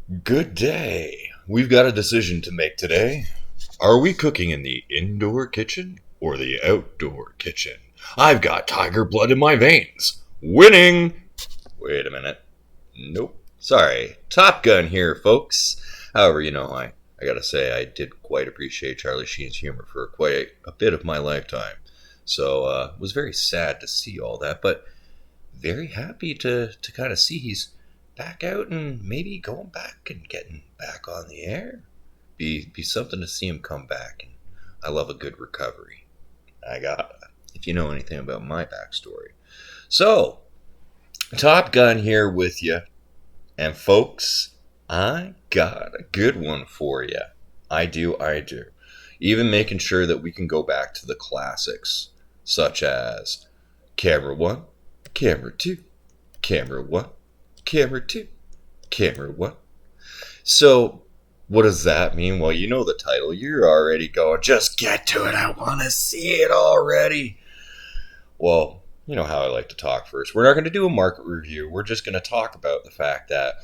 Good day. We've got a decision to make today. Are we cooking in the indoor kitchen or the outdoor kitchen? I've got tiger blood in my veins. Winning! Wait a minute. Nope. Sorry. Top Gun here, folks. However, I gotta say, I did quite appreciate Charlie Sheen's humor for quite a bit of my lifetime. So, was very sad to see all that, but very happy to kind of see he's back out and maybe going back and getting back on the air. Be something to see him come back. And I love a good recovery. If you know anything about my backstory. So, Top Gun here with you. And folks, I got a good one for you. I do. Even making sure that we can go back to the classics, such as Camera 1, Camera 2, Camera 1, Camera 2, Camera 1. So, what does that mean? Well, you know the title. You're already going, just get to it. I want to see it already. Well, you know how I like to talk first. We're not going to do a market review. We're just going to talk about the fact that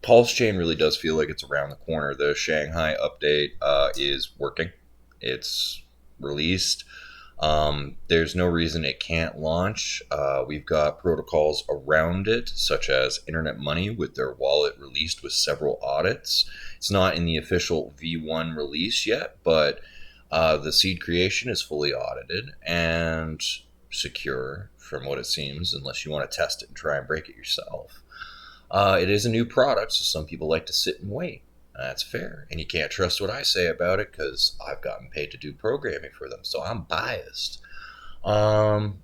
PulseChain really does feel like it's around the corner. The Shanghai update is working. It's released. There's no reason it can't launch. We've got protocols around it, such as Internet Money with their wallet released with several audits. It's not in the official V1 release yet, but the seed creation is fully audited and secure from what it seems, unless you want to test it and try and break it yourself. It is a new product, so some people like to sit and wait. That's fair. And you can't trust what I say about it because I've gotten paid to do programming for them. So I'm biased. And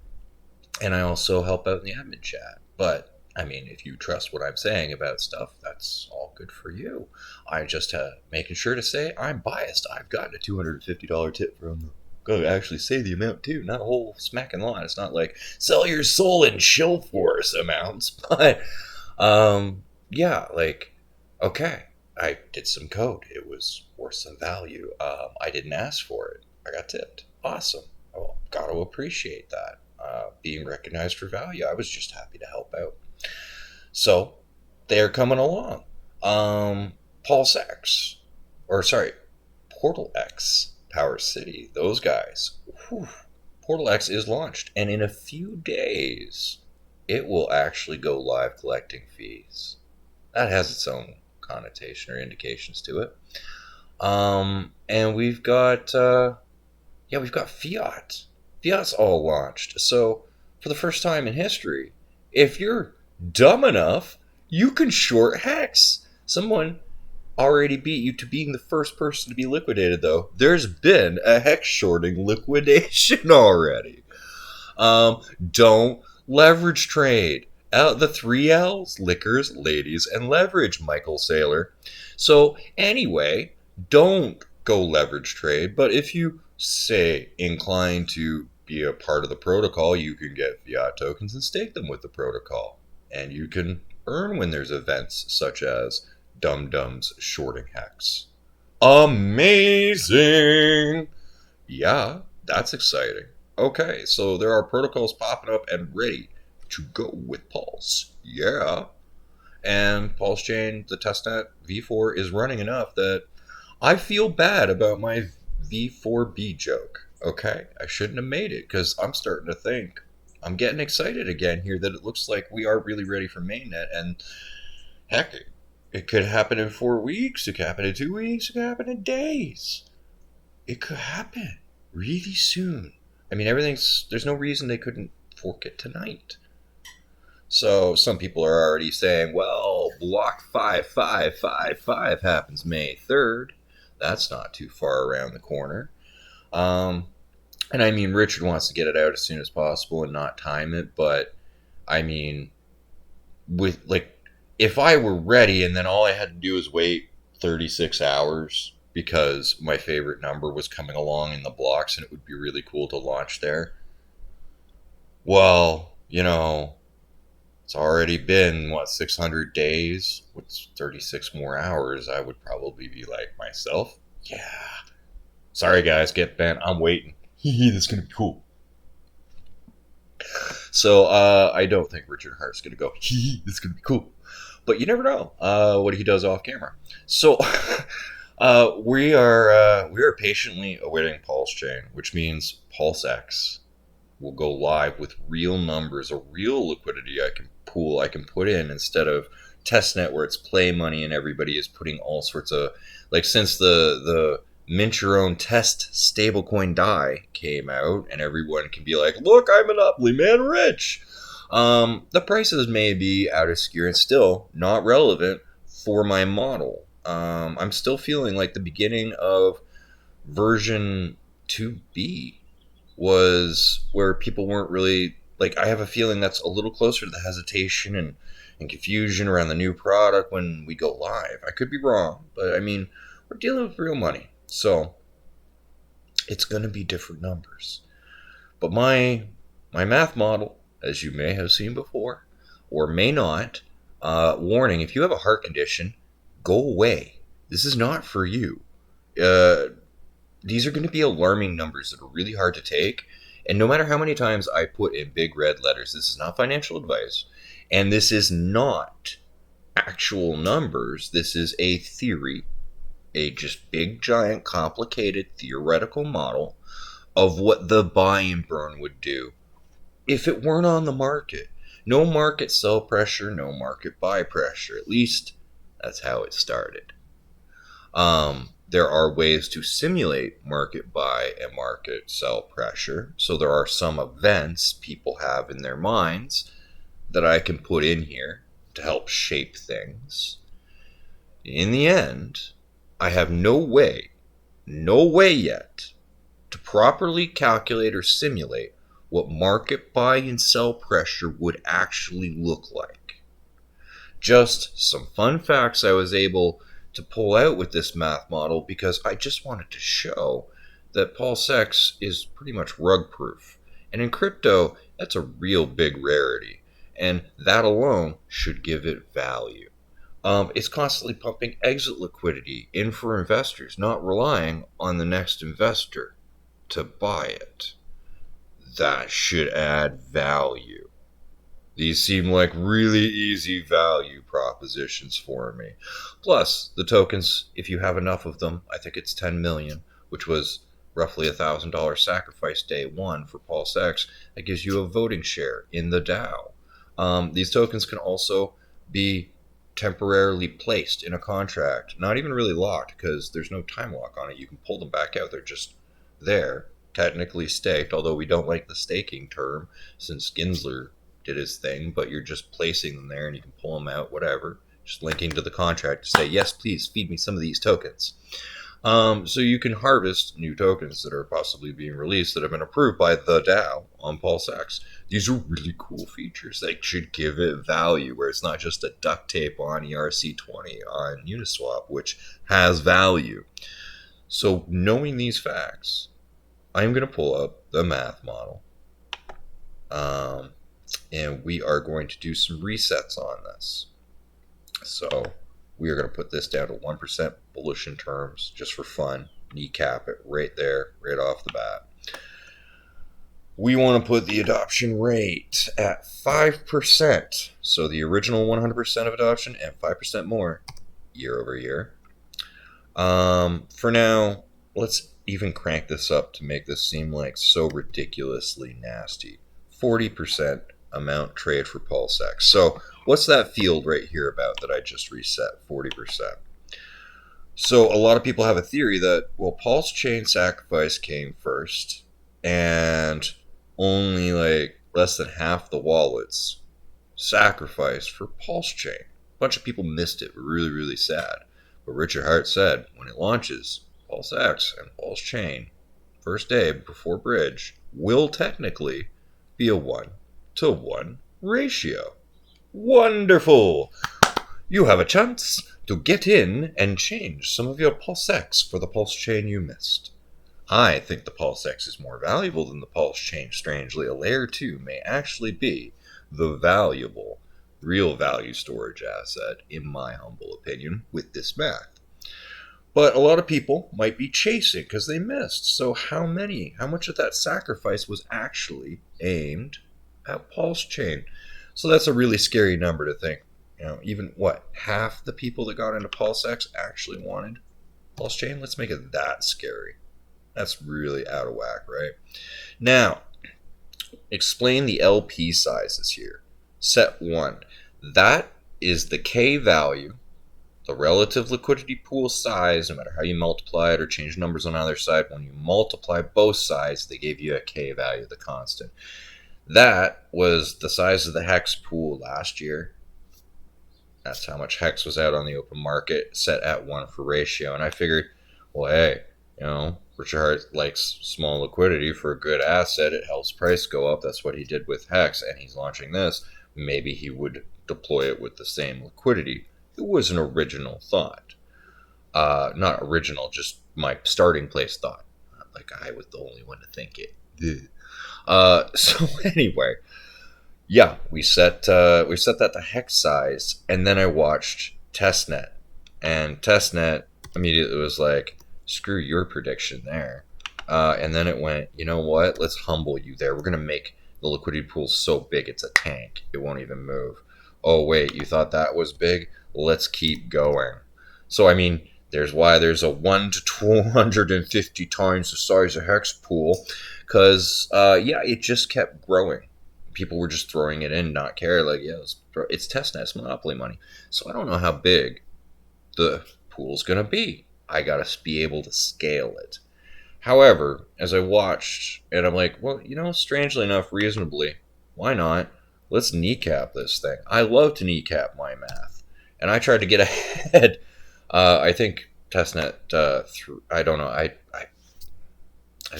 I also help out in the admin chat. But, I mean, if you trust what I'm saying about stuff, that's all good for you. I just making sure to say I'm biased. I've gotten a $250 tip from them. Go actually say the amount too, not a whole smacking line. It's not like sell your soul in shill force amounts. But, yeah, like, okay. I did some code. It was worth some value. I didn't ask for it. I got tipped. Awesome. Well, got to appreciate that. Being recognized for value. I was just happy to help out. So, they're coming along. PulseX. PortalX. Power City. Those guys. Whew. PortalX is launched. And in a few days, it will actually go live collecting fees. That has its own connotation or indications to it. And we've got fiat. Fiat's all launched. So for the first time in history, if you're dumb enough, you can short hex. Someone already beat you to being the first person to be liquidated, though. There's been a hex shorting liquidation already. Don't leverage trade. The 3 L's, liquors, ladies, and leverage, Michael Saylor. So anyway, don't go leverage trade, but if you, say, inclined to be a part of the protocol, you can get fiat tokens and stake them with the protocol. And you can earn when there's events such as Dum Dum's shorting hex. Amazing! Yeah, that's exciting. Okay, so there are protocols popping up and ready to go with Pulse. Yeah. And PulseChain, the testnet V4 is running enough that I feel bad about my V4B joke. Okay? I shouldn't have made it because I'm starting to think. I'm getting excited again here that it looks like we are really ready for mainnet. And heck, it could happen in 4 weeks. It could happen in 2 weeks. It could happen in days. It could happen really soon. I mean, there's no reason they couldn't fork it tonight. So some people are already saying, well, block 5555 happens May 3rd. That's not too far around the corner. And I mean, Richard wants to get it out as soon as possible and not time it. But I mean, if I were ready and then all I had to do was wait 36 hours because my favorite number was coming along in the blocks and it would be really cool to launch there. Well, it's already been, 600 days? What's 36 more hours? I would probably be like myself. Yeah. Sorry, guys, get bent. I'm waiting. This is going to be cool. So I don't think Richard Hart's going to go, it's going to be cool. But you never know what he does off camera. So we are patiently awaiting PulseChain, which means PulseX will go live with real numbers, a real liquidity I can pool, I can put in instead of testnet where it's play money and everybody is putting all sorts of, like, since the mint your own test stablecoin DAI came out and everyone can be like, look, I'm an Monopoly man rich. The prices may be out of skew and still not relevant for my model. I'm still feeling like the beginning of version 2B was where people weren't really, like, I have a feeling that's a little closer to the hesitation and confusion around the new product when we go live. I could be wrong, but I mean, we're dealing with real money. So it's going to be different numbers. But my math model, as you may have seen before, or may not, warning, if you have a heart condition, go away. This is not for you. These are going to be alarming numbers that are really hard to take. And no matter how many times I put in big red letters, this is not financial advice. And this is not actual numbers. This is a theory, a just big, giant, complicated theoretical model of what the buy and burn would do if it weren't on the market. No market sell pressure, no market buy pressure. At least that's how it started. There are ways to simulate market buy and market sell pressure. So there are some events people have in their minds that I can put in here to help shape things. In the end, I have no way yet to properly calculate or simulate what market buy and sell pressure would actually look like. Just some fun facts I was able to pull out with this math model because I just wanted to show that PulseX is pretty much rug proof. And in crypto, that's a real big rarity. And that alone should give it value. It's constantly pumping exit liquidity in for investors, not relying on the next investor to buy it. That should add value. These seem like really easy value propositions for me. Plus, the tokens, if you have enough of them, I think it's 10 million, which was roughly $1,000 sacrifice day one for PulseX. That gives you a voting share in the DAO. These tokens can also be temporarily placed in a contract, not even really locked because there's no time lock on it. You can pull them back out. They're just there, technically staked, although we don't like the staking term since Gensler did his thing, but you're just placing them there and you can pull them out, whatever. Just linking to the contract to say, yes, please feed me some of these tokens. So you can harvest new tokens that are possibly being released that have been approved by the DAO on PulseX. These are really cool features that should give it value, where it's not just a duct tape on ERC20 on Uniswap, which has value. So knowing these facts, I'm going to pull up the math model. And we are going to do some resets on this. So we are going to put this down to 1% bullish in terms, just for fun. Kneecap it right there, right off the bat. We want to put the adoption rate at 5%. So the original 100% of adoption and 5% more year over year. For now, let's even crank this up to make this seem like so ridiculously nasty. 40% amount trade for PulseX. So what's that field right here about that I just reset? 40%. So a lot of people have a theory that, well, PulseChain sacrifice came first and only like less than half the wallets sacrificed for PulseChain. A bunch of people missed it. We're really, really sad. But Richard Hart said when it launches, PulseX and PulseChain, first day before bridge, will technically be a 1-to-1 ratio. Wonderful! You have a chance to get in and change some of your PulseX for the PulseChain you missed. I think the PulseX is more valuable than the PulseChain. Strangely, a layer 2 may actually be the valuable, real value storage asset, in my humble opinion, with this math. But a lot of people might be chasing because they missed. So how much of that sacrifice was actually aimed at PulseChain. So that's a really scary number to think. Even what, half the people that got into PulseX actually wanted PulseChain? Let's make it that scary. That's really out of whack, right? Now, explain the LP sizes here. Set 1. That is the K value, the relative liquidity pool size, no matter how you multiply it or change numbers on either side. When you multiply both sides, they gave you a K value, the constant. That was the size of the hex pool last year. That's how much hex was out on the open market, set at 1 for ratio. And I figured, well, hey, Richard Hart likes small liquidity for a good asset. It helps price go up. That's what he did with hex, and he's launching this. Maybe he would deploy it with the same liquidity. It was an original thought. Not original, just my starting place thought. Not like I was the only one to think it. So anyway, yeah, we set that to hex size, and then I watched testnet, and testnet immediately was like, screw your prediction there. And then it went, you know what? Let's humble you there. We're going to make the liquidity pool so big it's a tank. It won't even move. Oh, wait, you thought that was big? Let's keep going. So, I mean, there's why there's a 1 to 250 times the size of hex pool. Because, it just kept growing. People were just throwing it in, not care. Like, yeah, it's testnet, it's monopoly money. So I don't know how big the pool's going to be. I got to be able to scale it. However, as I watched, and I'm like, well, strangely enough, reasonably, why not? Let's kneecap this thing. I love to kneecap my math. And I tried to get ahead. I think testnet, I don't know. At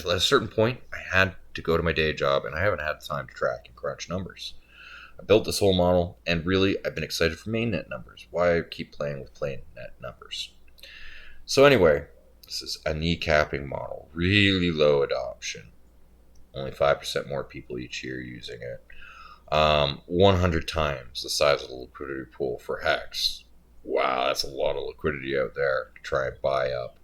a certain point, I had to go to my day job, and I haven't had time to track and crunch numbers. I built this whole model, and really, I've been excited for mainnet numbers. Why keep playing with mainnet numbers? So anyway, this is a kneecapping model. Really low adoption. Only 5% more people each year using it. 100 times the size of the liquidity pool for hex. Wow, that's a lot of liquidity out there to try and buy up.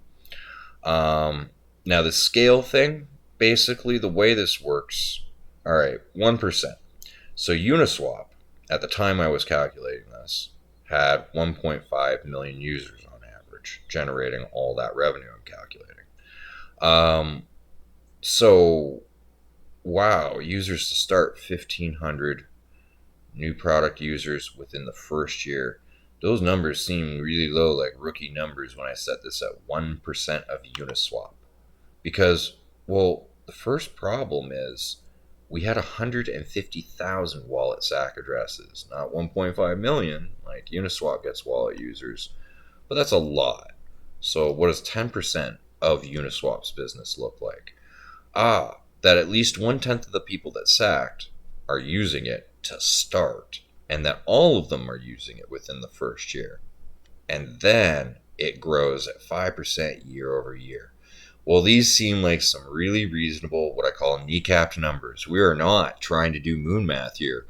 Now the scale thing, basically the way this works, all right, 1%. So Uniswap, at the time I was calculating this, had 1.5 million users on average, generating all that revenue I'm calculating. So, wow, users to start, 1,500 new product users within the first year. Those numbers seem really low, like rookie numbers when I set this at 1% of Uniswap. Because, well, the first problem is we had 150,000 wallet SAC addresses, not 1.5 million like Uniswap gets wallet users, but that's a lot. So what does 10% of Uniswap's business look like? That at least 1/10 of the people that SAC'd are using it to start, and that all of them are using it within the first year. And then it grows at 5% year over year. Well, these seem like some really reasonable, what I call kneecapped numbers. We are not trying to do moon math here.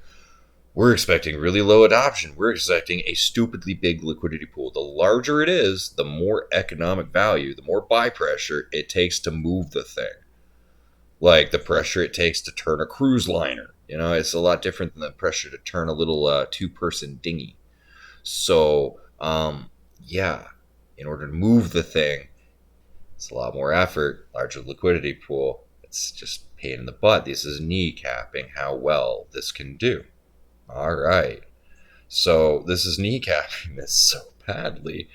We're expecting really low adoption. We're expecting a stupidly big liquidity pool. The larger it is, the more economic value, the more buy pressure it takes to move the thing. Like the pressure it takes to turn a cruise liner. It's a lot different than the pressure to turn a little 2-person dinghy. So, in order to move the thing, it's a lot more effort, larger liquidity pool. It's just pain in the butt. This is kneecapping how well this can do. All right. So this is kneecapping this so badly.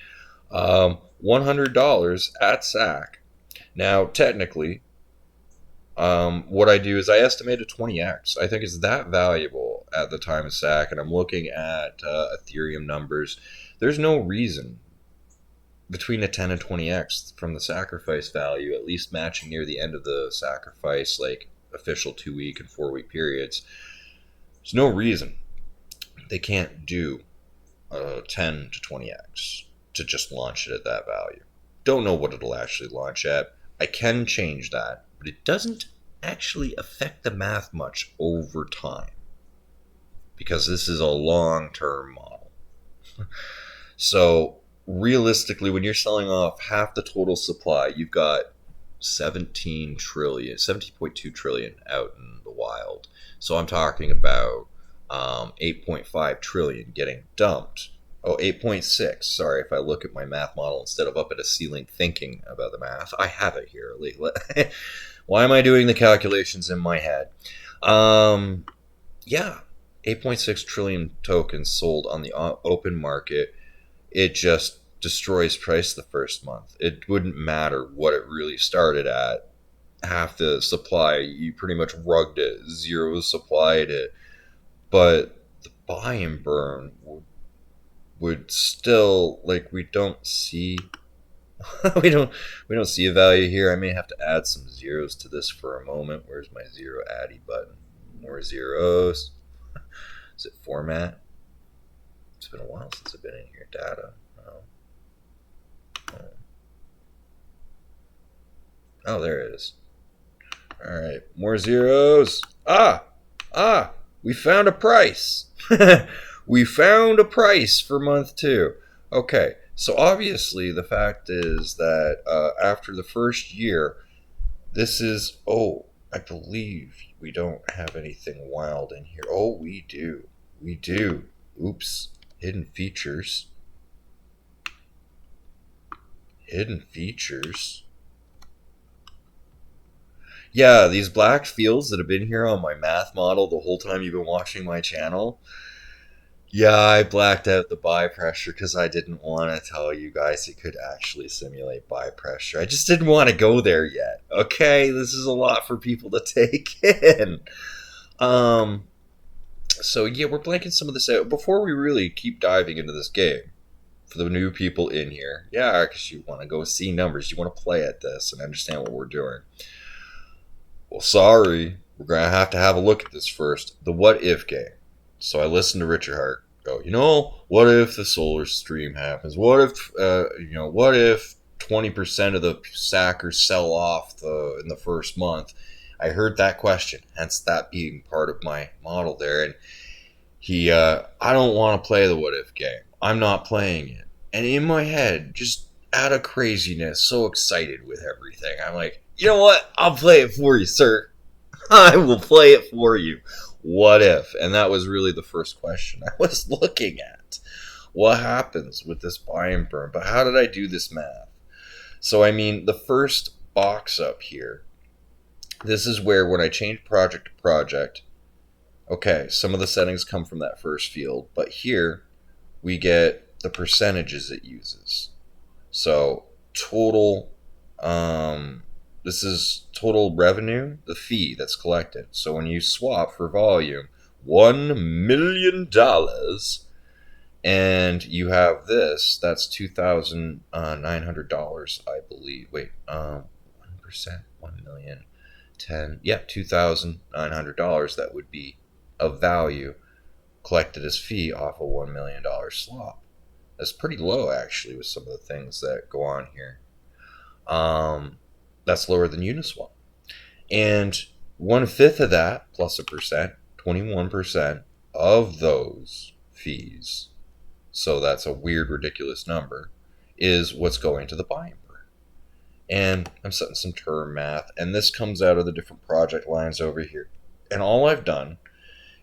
$100 at SAC. Now, technically, what I do is I estimate a 20x. I think it's that valuable at the time of SAC, and I'm looking at Ethereum numbers. There's no reason between a 10 and 20x from the sacrifice value, at least matching near the end of the sacrifice, like official 2-week and 4-week periods. There's no reason they can't do a 10 to 20x to just launch it at that value. Don't know what it'll actually launch at. I can change that, but it doesn't actually affect the math much over time because this is a long-term model. So realistically, when you're selling off half the total supply, you've got 17 trillion, 17.2 trillion out in the wild. So I'm talking about 8.5 trillion getting dumped. Oh, 8.6. Sorry, if I look at my math model instead of up at a ceiling thinking about the math. I have it here. Why am I doing the calculations in my head? Yeah, 8.6 trillion tokens sold on the open market. It just destroys price the first month. It wouldn't matter what it really started at. Half the supply, you pretty much rugged it. Zero supplied it. But the buy and burn would still, like, we don't see we don't see a value here. I may have to add some zeros to this for a moment. Where's my zero addy button? More zeros. Is it format? It's been a while since I've been in here. Data. Oh, there it is. All right, more zeros. We found a price. We found a price for month 2. Okay, so obviously the fact is that after the first year, this is, I believe we don't have anything wild in here. Oh, we do. We do. Oops. Hidden features. Hidden features. Yeah, these black fields that have been here on my math model the whole time you've been watching my channel. Yeah, I blacked out the buy pressure because I didn't want to tell you guys it could actually simulate buy pressure. I just didn't want to go there yet. Okay, this is a lot for people to take in. So yeah, we're blanking some of this out. Before we really keep diving into this game, for the new people in here, yeah, because you want to go see numbers, you want to play at this and understand what we're doing. Well, sorry, we're going to have a look at this first. The what if game. So I listened to Richard Hart go, what if the solar stream happens? What if, what if 20% of the sackers sell off in the first month? I heard that question, hence that being part of my model there. And I don't want to play the what if game. I'm not playing it. And in my head, just out of craziness, so excited with everything, I'm like, you know what? I'll play it for you, sir. I will play it for you. What if? And that was really the first question I was looking at. What happens with this buy and burn? But how did I do this math? So, I mean, the first box up here, this is where when I change project to project, okay, some of the settings come from that first field, but here we get the percentages it uses. So, total, this is total revenue, the fee that's collected. So when you swap for volume, $1 million, and you have this, that's $2,900, I believe. Wait, 1%, 1 million, 10, yeah, $2,900. That would be a value collected as fee off a $1 million swap. That's pretty low, actually, with some of the things that go on here. That's lower than Uniswap. And 1/5 of that, plus a percent, 21% of those fees, so that's a weird, ridiculous number, is what's going to the buy and burn. And I'm setting some term math, and this comes out of the different project lines over here. And all I've done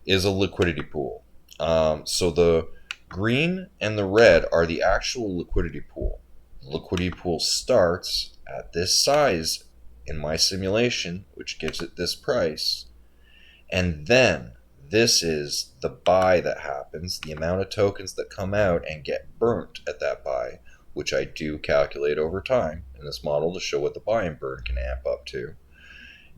is a liquidity pool. So the green and the red are the actual liquidity pool. The liquidity pool starts at this size in my simulation, which gives it this price. And then this is the buy that happens, the amount of tokens that come out and get burnt at that buy, which I do calculate over time in this model to show what the buy and burn can amp up to.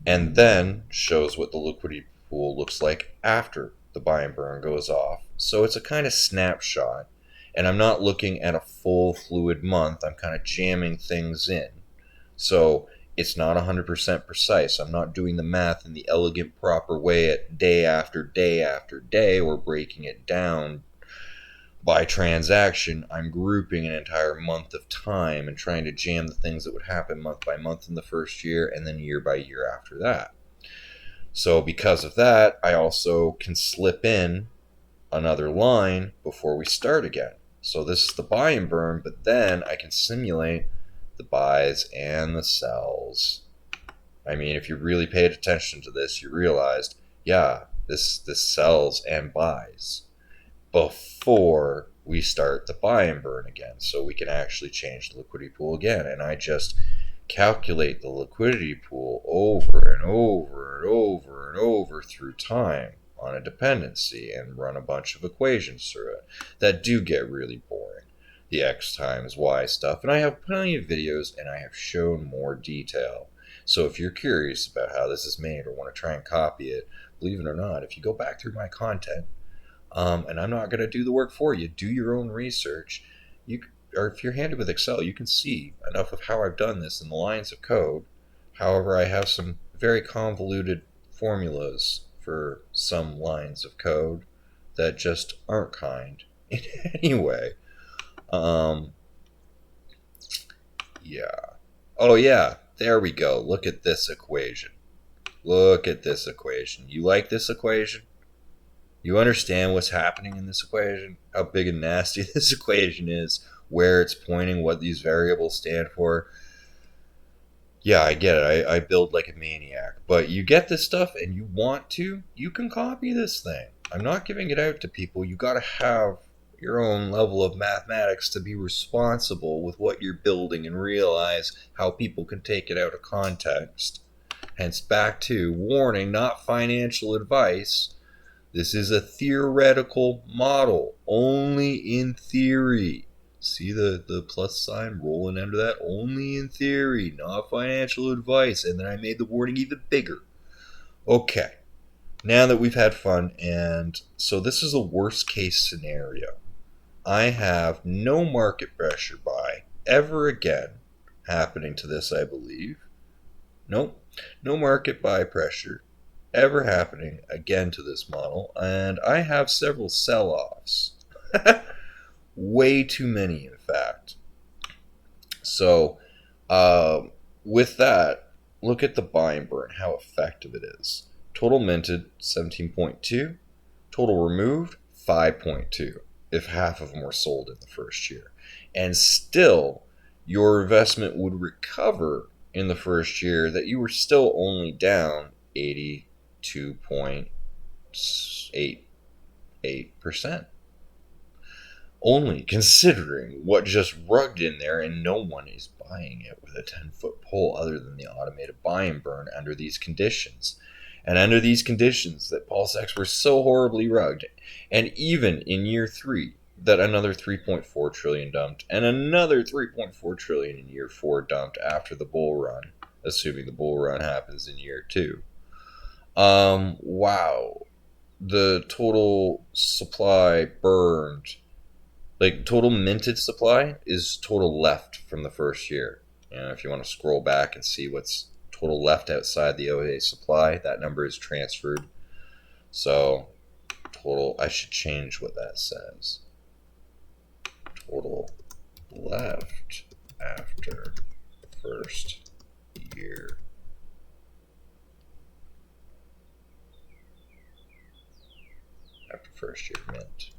And then shows what the liquidity pool looks like after the buy and burn goes off. So it's a kind of snapshot. And I'm not looking at a full fluid month. I'm kind of jamming things in. So it's not 100% precise. I'm not doing the math in the elegant, proper way at day after day after day or breaking it down by transaction. I'm grouping an entire month of time and trying to jam the things that would happen month by month in the first year and then year by year after that. So because of that, I also can slip in another line before we start again. So this is the buy and burn, but then I can simulate the buys and the sells I mean, if you really paid attention to this, you realized, yeah, this sells and buys before we start the buy and burn again, so we can actually change the liquidity pool again. And I just calculate the liquidity pool over and over and over and over through time on a dependency and run a bunch of equations through it that do get really boring. The X times Y stuff. And I have plenty of videos and I have shown more detail. So if you're curious about how this is made or want to try and copy it, believe it or not, if you go back through my content, and I'm not going to do the work for you, do your own research. Or if you're handy with Excel, you can see enough of how I've done this in the lines of code. However, I have some very convoluted formulas for some lines of code that just aren't kind in any way. Yeah. Oh, yeah. There we go. Look at this equation. Look at this equation. You like this equation? You understand what's happening in this equation? How big and nasty this equation is? Where it's pointing, what these variables stand for? Yeah, I get it. I build like a maniac. But you get this stuff and you want to, you can copy this thing. I'm not giving it out to people. You got to have your own level of mathematics to be responsible with what you're building and realize how people can take it out of context. Hence, back to warning, not financial advice. This is a theoretical model, only in theory. See the plus sign rolling under that? Only in theory, not financial advice. And then I made the wording even bigger. Okay, now that we've had fun, and so this is the worst case scenario. I have no market pressure buy ever again happening to this, I believe. Nope, no market buy pressure ever happening again to this model, and I have several sell-offs. Way too many, in fact. So, with that, look at the buy and burn, how effective it is. Total minted, 17.2. Total removed, 5.2, if half of them were sold in the first year. And still, your investment would recover in the first year that you were still only down 82.88%. Only considering what just rugged in there, and no one is buying it with a 10-foot pole other than the automated buy and burn under these conditions. And under these conditions that PulseX were so horribly rugged, and even in year 3, that another 3.4 trillion dumped, and another 3.4 trillion in year 4 dumped after the bull run, assuming the bull run happens in year 2. Wow. The total supply burned, like total minted supply is total left from the first year. And if you want to scroll back and see what's total left outside the OA supply, that number is transferred. So total, I should change what that says. Total left after first year. After first year mint.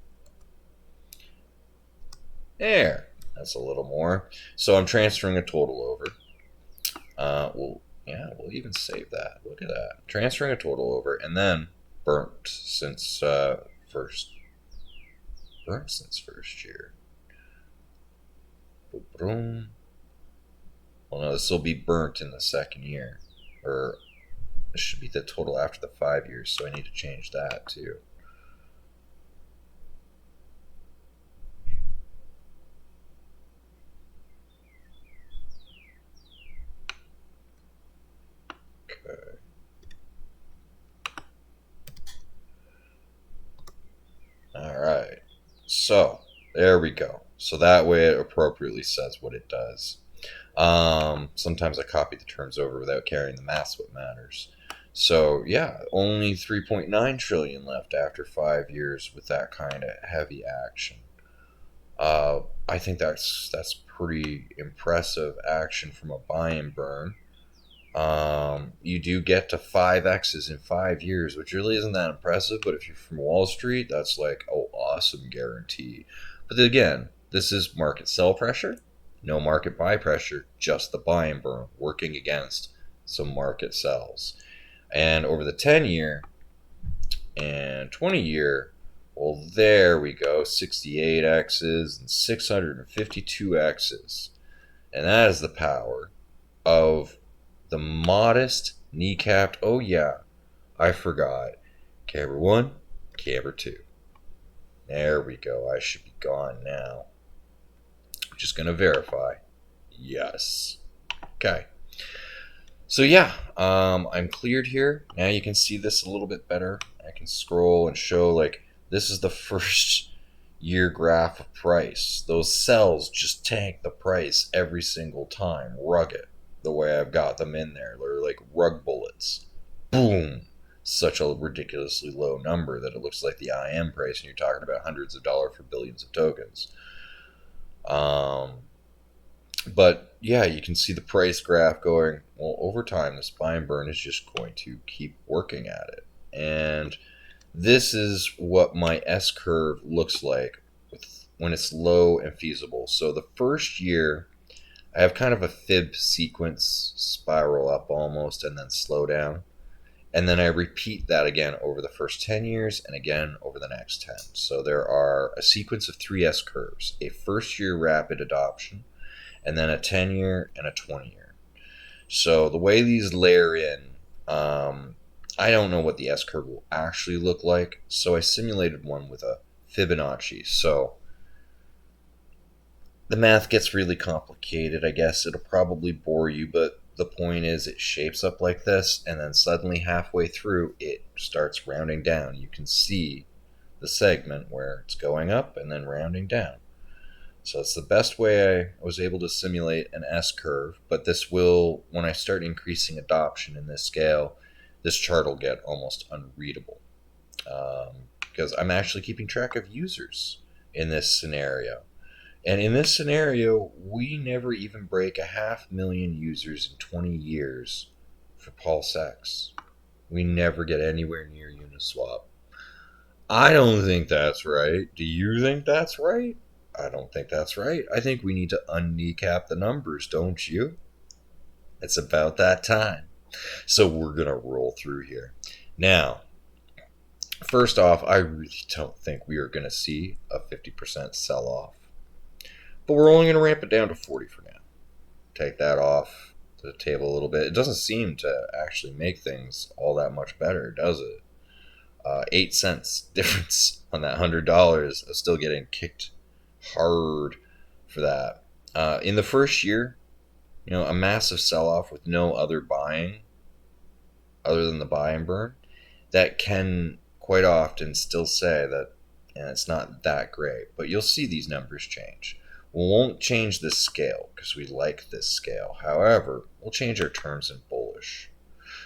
There. That's a little more. So I'm transferring a total over. We'll even save that. Look at that. Transferring a total over, and then burnt since first year. Boom. Well, no, this will be burnt in the second year, or this should be the total after the 5 years. So I need to change that too. Alright, so there we go. So that way it appropriately says what it does. Sometimes I copy the terms over without carrying the maths what matters. So yeah, only 3.9 trillion left after 5 years with that kind of heavy action. I think that's pretty impressive action from a buy and burn. You do get to 5x's in 5 years, which really isn't that impressive, but if you're from Wall Street, that's like, oh, awesome guarantee. But again, this is market sell pressure, no market buy pressure, just the buy and burn working against So market sells. And over the 10-year and 20-year, well, there we go, 68 X's and 652 X's. And that is the power of the modest kneecapped, oh yeah, I forgot, camber 1, camber 2. There we go, I should be gone now. I'm just going to verify. Yes. Okay. So yeah, I'm cleared here. Now you can see this a little bit better. I can scroll and show, like, this is the first year graph of price. Those cells just tank the price every single time. Rugged, the way I've got them in there. They're like rug bullets. Boom. Such a ridiculously low number that it looks like the IM price, and you're talking about hundreds of dollars for billions of tokens. But yeah, you can see the price graph going, well, over time, this buy and burn is just going to keep working at it. And this is what my S-curve looks like when it's low and feasible. So the first year, I have kind of a fib sequence, spiral up almost, and then slow down. And then I repeat that again over the first 10 years and again over the next 10. So there are a sequence of 3 S-curves, a first-year rapid adoption, and then a 10-year and a 20-year. So the way these layer in, I don't know what the S-curve will actually look like, so I simulated one with a Fibonacci. So the math gets really complicated, I guess. It'll probably bore you, but the point is it shapes up like this, and then suddenly halfway through, it starts rounding down. You can see the segment where it's going up and then rounding down. So it's the best way I was able to simulate an S-curve, but this will, when I start increasing adoption in this scale, this chart will get almost unreadable. Because I'm actually keeping track of users in this scenario. And in this scenario, we never even break 500,000 users in 20 years for PulseX. We never get anywhere near Uniswap. I don't think that's right. Do you think that's right? I don't think that's right. I think we need to unkneecap the numbers, don't you? It's about that time. So we're going to roll through here. Now, first off, I really don't think we are going to see a 50% sell-off. But we're only going to ramp it down to 40 for now. Take that off the table a little bit. It doesn't seem to actually make things all that much better, does it? 8 cents difference on that $100 is still getting kicked hard for that. In the first year, a massive sell-off with no other buying other than the buy and burn, that can quite often still say that it's not that great. But you'll see these numbers change. We won't change this scale because we like this scale. However, we'll change our terms in bullish.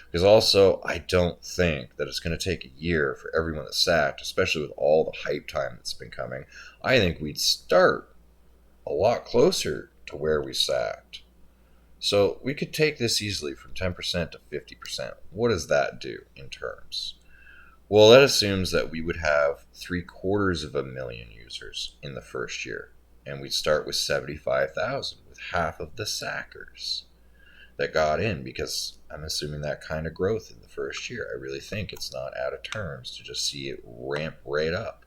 Because also, I don't think that it's going to take a year for everyone that's sacked, especially with all the hype time that's been coming. I think we'd start a lot closer to where we sacked. So we could take this easily from 10% to 50%. What does that do in terms? Well, that assumes that we would have 750,000 users in the first year. And we'd start with 75,000, with half of the sackers that got in, because I'm assuming that kind of growth in the first year. I really think it's not out of terms to just see it ramp right up.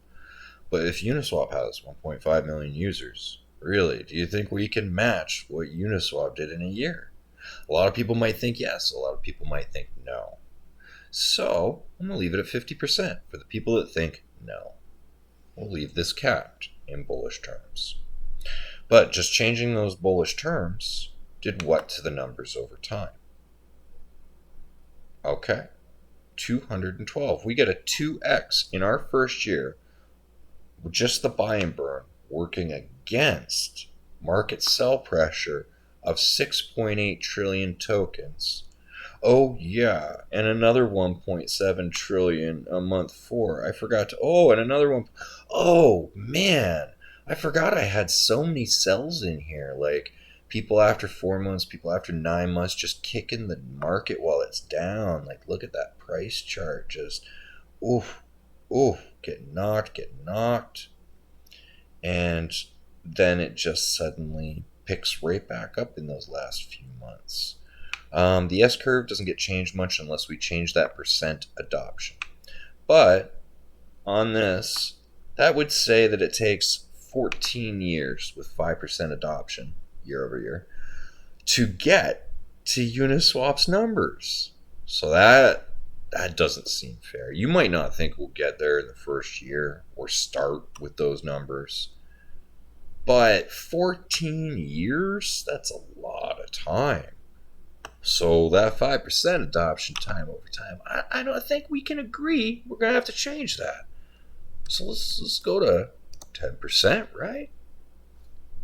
But if Uniswap has 1.5 million users, really, do you think we can match what Uniswap did in a year? A lot of people might think yes, a lot of people might think no. So I'm going to leave it at 50% for the people that think no. We'll leave this capped in bullish terms. But just changing those bullish terms did what to the numbers over time? Okay, 212. We get a 2x in our first year with just the buy and burn working against market sell pressure of 6.8 trillion tokens. Oh yeah, and another 1.7 trillion a month 4. I forgot to, and another one. Oh man, I forgot I had so many cells in here, like people after 4 months, people after 9 months, just kicking the market while it's down. Like, look at that price chart, just get knocked. And then it just suddenly picks right back up in those last few months. The S-curve doesn't get changed much unless we change that percent adoption. But on this, that would say that it takes 14 years with 5% adoption year over year to get to Uniswap's numbers. So that doesn't seem fair. You might not think we'll get there in the first year or start with those numbers. But 14 years? That's a lot of time. So that 5% adoption time over time, I don't think we can agree. We're going to have to change that. So let's go to 10%, right?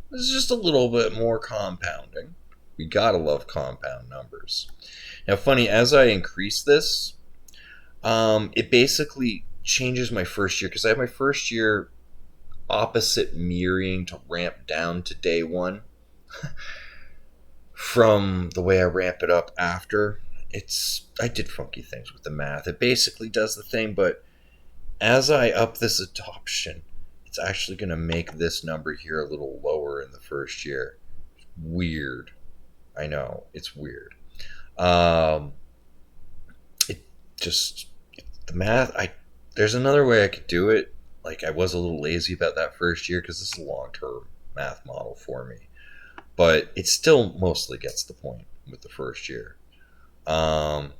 This is just a little bit more compounding. We gotta love compound numbers. Now, funny, as I increase this, it basically changes my first year, because I have my first year opposite mirroring to ramp down to day one from the way I ramp it up after. I did funky things with the math. It basically does the thing, but as I up this adoption, it's actually going to make this number here a little lower in the first year. Weird. I know, it's weird. The math, there's another way I could do it. Like, I was a little lazy about that first year because this is a long-term math model for me. But it still mostly gets the point with the first year. So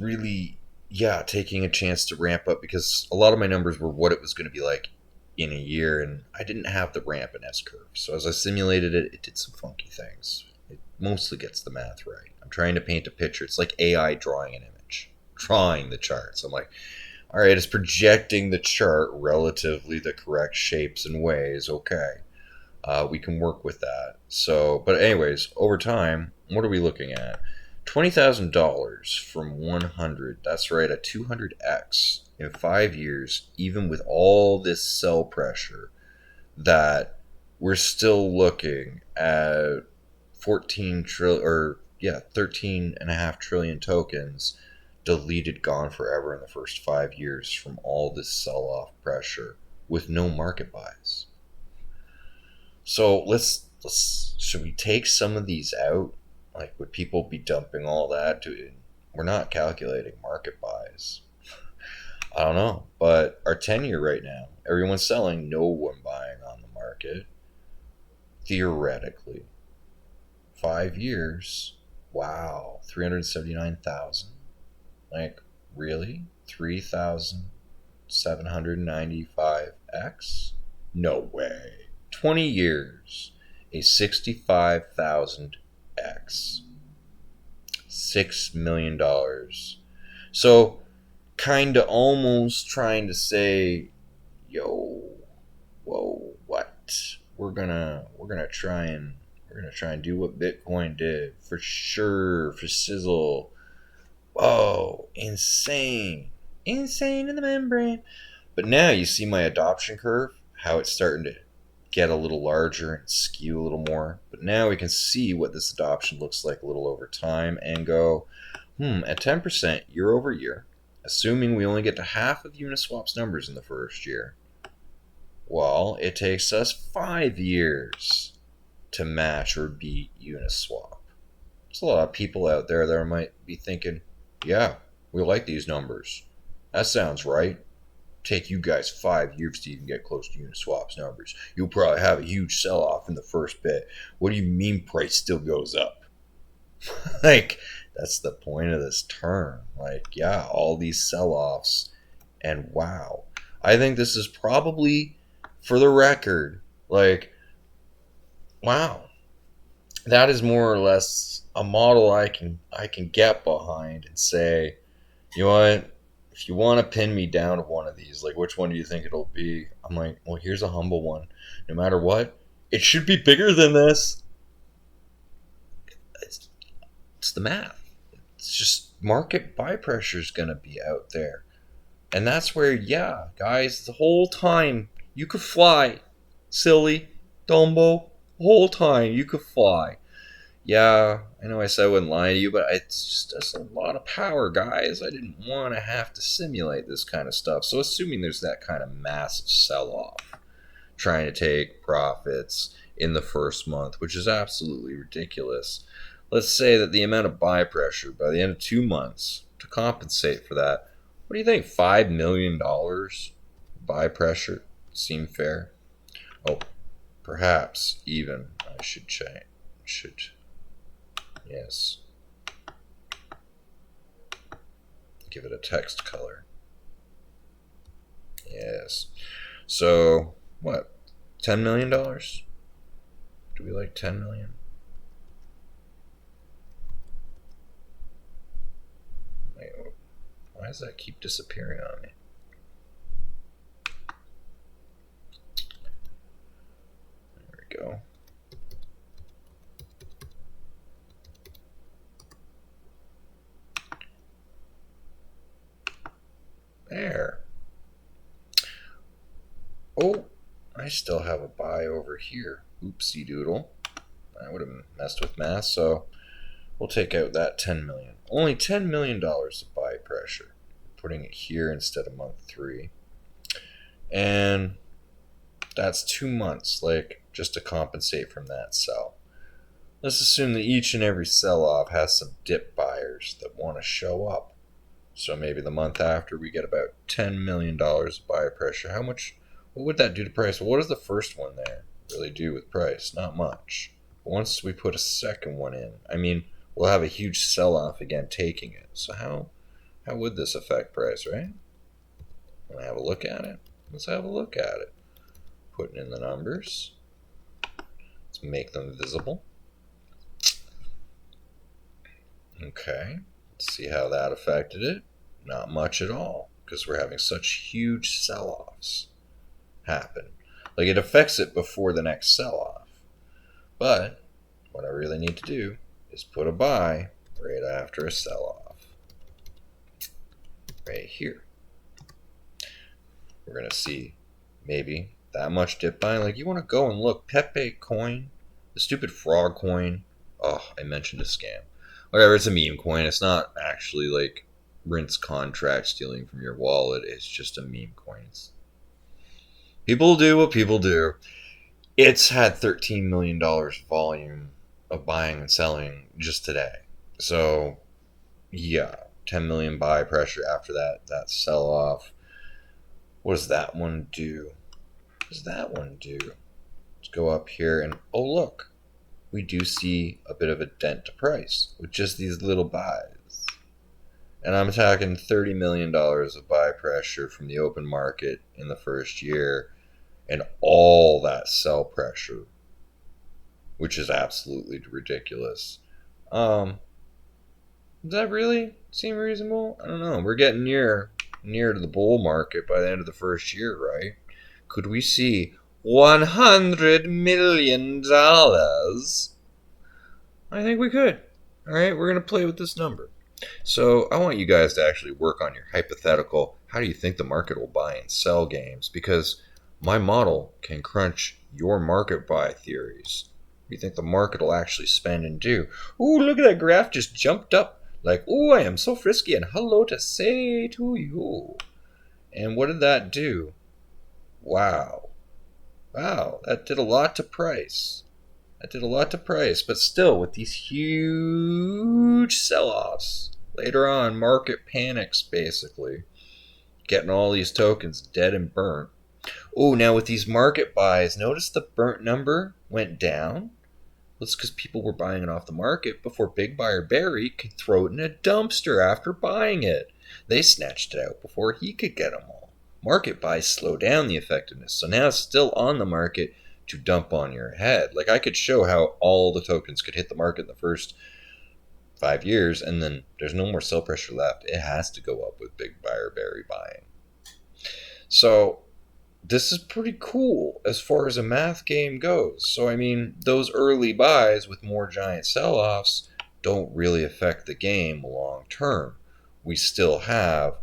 really, yeah, taking a chance to ramp up, because a lot of my numbers were what it was going to be like in a year, and I didn't have the ramp and S-curve. So as I simulated it, it did some funky things. It mostly gets the math right. I'm trying to paint a picture. It's like AI drawing an image, drawing the charts. I'm like, all right, it's projecting the chart relatively the correct shapes and ways. Okay, we can work with that. So, but anyways, over time, what are we looking at? $20,000 from 100. That's right, a 200x in 5 years, even with all this sell pressure, that we're still looking at 13.5 trillion tokens deleted, gone forever in the first 5 years from all this sell-off pressure with no market buys. So should we take some of these out? Like, would people be dumping all that to? We're not calculating market buys. I don't know, but our 10-year right now, everyone's selling, no one buying on the market. Theoretically, 5 years, wow, 379,000. Like, really? 3,795x? No way. 20 years, a 65,000x. $6 million. So, kinda almost trying to say, whoa, what? We're gonna try and do what Bitcoin did, for sure, for sizzle. Whoa, insane in the membrane. But now you see my adoption curve, how it's starting to get a little larger and skew a little more. But now we can see what this adoption looks like a little over time and go, at 10% year over year, assuming we only get to half of Uniswap's numbers in the first year, well, it takes us 5 years to match or beat Uniswap. There's a lot of people out there that might be thinking, yeah, we like these numbers. That sounds right. Take you guys 5 years to even get close to Uniswap's numbers. You'll probably have a huge sell-off in the first bit. What do you mean price still goes up? Like, that's the point of this term. Like, yeah, all these sell-offs, and wow. I think this is probably, for the record, like, wow. That is more or less a model I can get behind and say, you know what? If you want to pin me down to one of these, like, which one do you think it'll be? I'm like, well, here's a humble one. No matter what, it should be bigger than this. It's the math. It's just market buy pressure is going to be out there. And that's where, yeah, guys, the whole time you could fly. Silly, Dumbo, the whole time you could fly. Yeah, I know I said I wouldn't lie to you, but it's just a lot of power, guys. I didn't want to have to simulate this kind of stuff. So assuming there's that kind of massive sell-off, trying to take profits, in the first month, which is absolutely ridiculous. Let's say that the amount of buy pressure by the end of 2 months to compensate for that, what do you think? $5 million buy pressure seem fair? Oh, perhaps even I should change. Yes. Give it a text color. Yes. So, what? $10 million? Do we like 10 million? Wait, why does that keep disappearing on me? There we go. There. Oh, I still have a buy over here. Oopsie doodle. I would have messed with math, so we'll take out that 10 million. Only $10 million of buy pressure. Putting it here instead of month 3. And that's 2 months, like, just to compensate from that sell. Let's assume that each and every sell-off has some dip buyers that want to show up. So maybe the month after we get about $10 million of buy pressure. What would that do to price? Well, what does the first one there really do with price? Not much. But once we put a second one in, I mean, we'll have a huge sell-off again taking it. So how would this affect price, right? Want to have a look at it? Let's have a look at it. Putting in the numbers. Let's make them visible. Okay. Let's see how that affected it. Not much at all, because we're having such huge sell-offs happen. Like, it affects it before the next sell-off. But what I really need to do is put a buy right after a sell-off. Right here. We're going to see maybe that much dip buying. Like, you want to go and look. Pepe coin, the stupid frog coin. Oh, I mentioned a scam. Whatever, it's a meme coin. It's not actually like rinse contract stealing from your wallet. It's just a meme coin. People do what people do. It's had $13 million volume of buying and selling just today. So, yeah, 10 million buy pressure after that sell off. What does that one do? What does that one do? Let's go up here and, oh, look. We do see a bit of a dent to price with just these little buys. And I'm talking $30 million of buy pressure from the open market in the first year and all that sell pressure, which is absolutely ridiculous. Does that really seem reasonable? I don't know. We're getting near to the bull market by the end of the first year, right? Could we see $100 million? I think we could. All right, we're going to play with this number. So I want you guys to actually work on your hypothetical. How do you think the market will buy and sell games? Because my model can crunch your market buy theories. What do you think the market will actually spend and do? Ooh, look at that graph just jumped up. Like, ooh, I am so frisky and hello to say to you. And what did that do? Wow, that did a lot to price. But still, with these huge sell-offs, later on, market panics, basically. Getting all these tokens dead and burnt. Oh, now with these market buys, notice the burnt number went down? That's because people were buying it off the market before Big Buyer Barry could throw it in a dumpster after buying it. They snatched it out before he could get them all. Market buys slow down the effectiveness, so now it's still on the market to dump on your head. Like, I could show how all the tokens could hit the market in the first 5 years, and then there's no more sell pressure left. It has to go up with Big Buyer Barry buying. So this is pretty cool as far as a math game goes. So, I mean, those early buys with more giant sell-offs don't really affect the game long term. We still have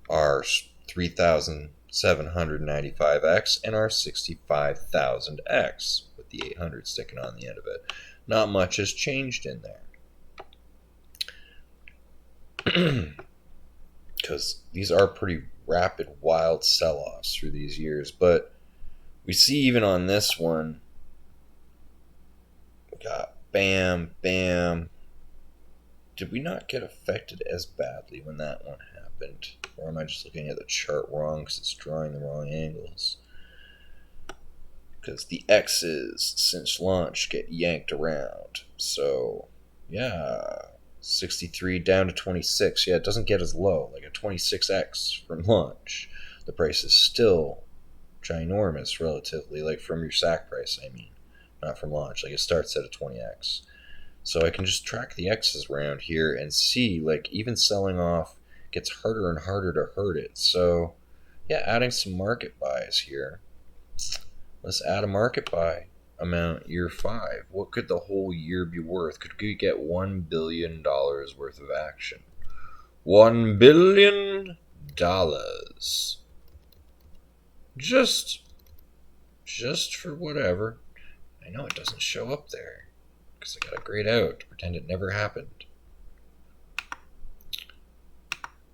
our 3,795X and our 65,000X with the 800 sticking on the end of it. Not much has changed in there. Because these are pretty rapid, wild sell-offs through these years. But we see even on this one, got bam, bam. Did we not get affected as badly when that one happened? Or am I just looking at the chart wrong because it's drawing the wrong angles? Because the X's since launch get yanked around. So, yeah, 63 down to 26. Yeah, it doesn't get as low, like a 26X from launch. The price is still ginormous relatively, like from your SAC price, I mean, not from launch. Like it starts at a 20X. So I can just track the X's around here and see, like, even selling off gets harder and harder to hurt it. So, yeah, adding some market buys here. Let's add a market buy amount year 5. What could the whole year be worth? Could we get $1 billion worth of action? $1 billion. Just for whatever. I know it doesn't show up there because I got a grayed out to pretend it never happened.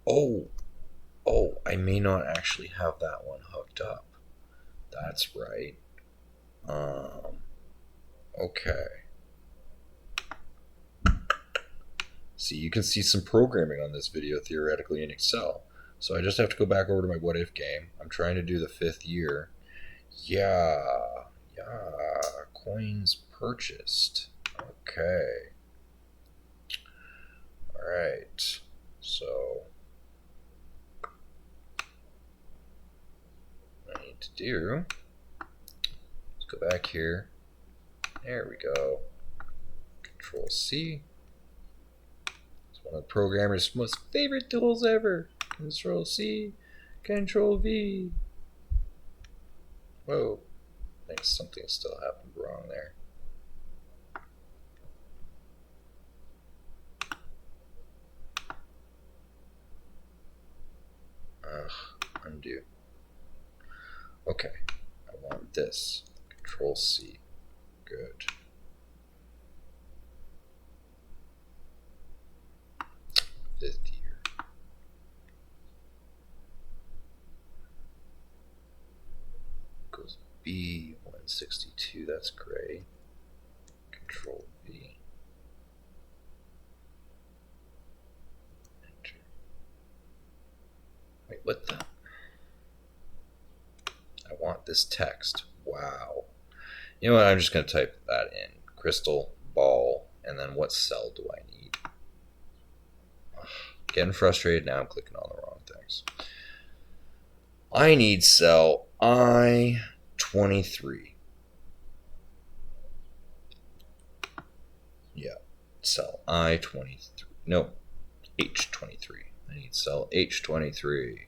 Oh, I may not actually have that one hooked up. That's right. Okay. See, you can see some programming on this video theoretically in Excel. So I just have to go back over to my what if game. I'm trying to do the 5th year. Yeah. Coins purchased. Okay. Alright. So what I need to do, let's go back here. There we go. Control C. It's one of the programmer's most favorite tools ever. Control C, Control V. Whoa. I think something still happened wrong there. Undo. Okay. I want this. Control C. Good. Fifth year. Goes B 162. That's gray. Control V. Enter. Wait, what the? I want this text. Wow. You know what? I'm just going to type that in. Crystal ball. And then what cell do I need? Ugh, getting frustrated now. I'm clicking on the wrong things. I need cell I-23. Yeah. Cell I-23. No. H-23. I need cell H-23.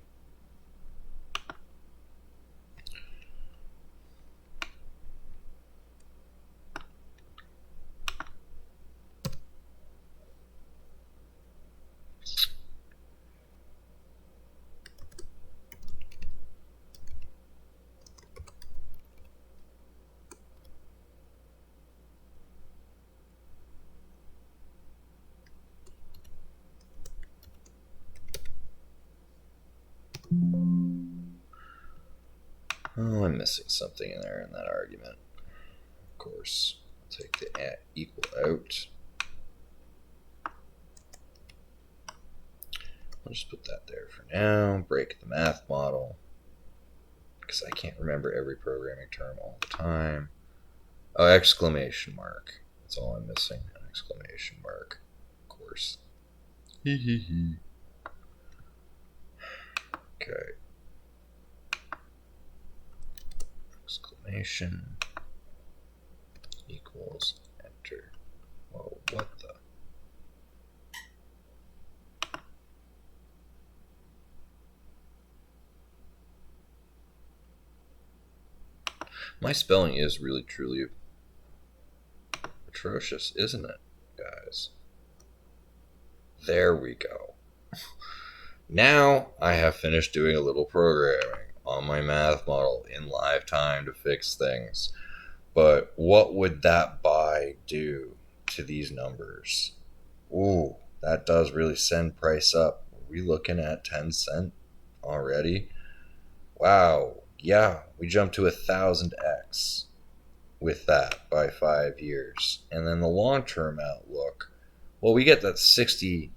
Oh, I'm missing something in there in that argument. Of course, I'll take the equal out. I'll just put that there for now. Break the math model. Because I can't remember every programming term all the time. Oh, exclamation mark. That's all I'm missing. An exclamation mark. Of course. Hee. Okay. Exclamation equals enter. Whoa, what the? My spelling is really truly atrocious, isn't it, guys? There we go. Now I have finished doing a little programming on my math model in live time to fix things. But what would that buy do to these numbers? Ooh, that does really send price up. Are we looking at 10 cents already? Wow, yeah, we jumped to 1000x. with that by 5 years. And then the long-term outlook, well, we get that 60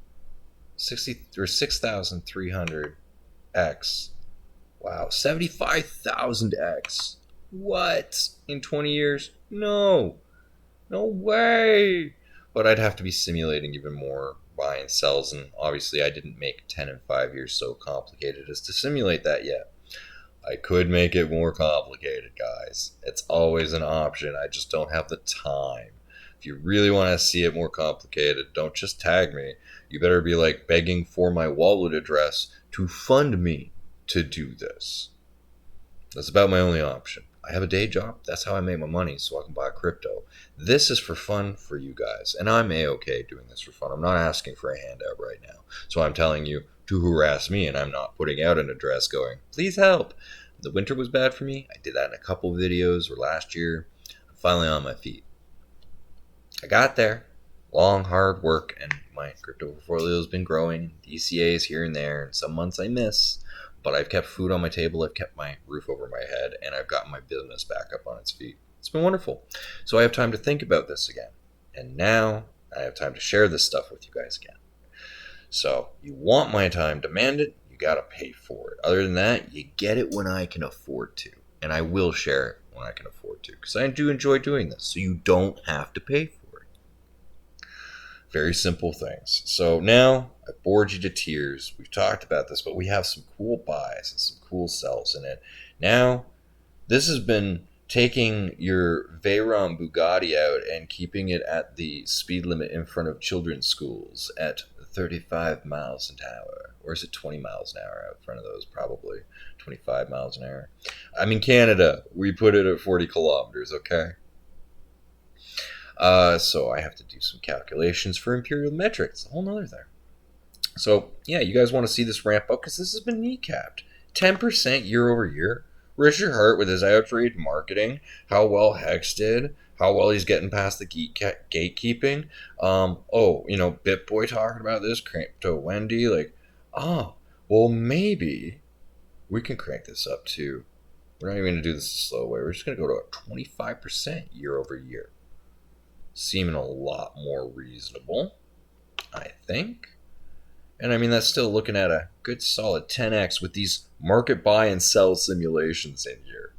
or 6,300x. Wow, 75,000x. What? In 20 years? No. No way. But I'd have to be simulating even more buy and sells, and obviously I didn't make 10 and 5 years so complicated as to simulate that yet. I could make it more complicated, guys. It's always an option. I just don't have the time. If you really want to see it more complicated, don't just tag me. You better be like begging for my wallet address to fund me to do this. That's about my only option. I have a day job. That's how I make my money, so I can buy crypto. This is for fun for you guys, and I'm A-okay doing this for fun. I'm not asking for a handout right now. So I'm telling you to harass me, and I'm not putting out an address going, please help. The winter was bad for me. I did that in a couple of videos, or last year. I'm finally on my feet. I got there. Long, hard work, and my crypto portfolio has been growing. DCAs here and there, and some months I miss. But I've kept food on my table, I've kept my roof over my head, and I've gotten my business back up on its feet. It's been wonderful. So I have time to think about this again. And now I have time to share this stuff with you guys again. So you want my time, demand it, you gotta pay for it. Other than that, you get it when I can afford to. And I will share it when I can afford to, because I do enjoy doing this, so you don't have to pay for it. Very simple things. So now I bored you to tears. We've talked about this, but we have some cool buys and some cool sells in it. Now, this has been taking your Veyron Bugatti out and keeping it at the speed limit in front of children's schools at 35 miles an hour. Or is it 20 miles an hour out in front of those? Probably 25 miles an hour. I'm in Canada. We put it at 40 kilometers, okay? So I have to do some calculations for imperial metrics. A whole nother thing. So, yeah, you guys want to see this ramp up because this has been kneecapped. 10% year over year. Richard Hart with his outrage marketing, how well Hex did, how well he's getting past the gatekeeping. BitBoy talking about this, Crypto Wendy, well, maybe we can crank this up too. We're not even going to do this the slow way. We're just going to go to a 25% year over year. Seeming a lot more reasonable, I think. And I mean, that's still looking at a good solid 10x with these market buy and sell simulations in here.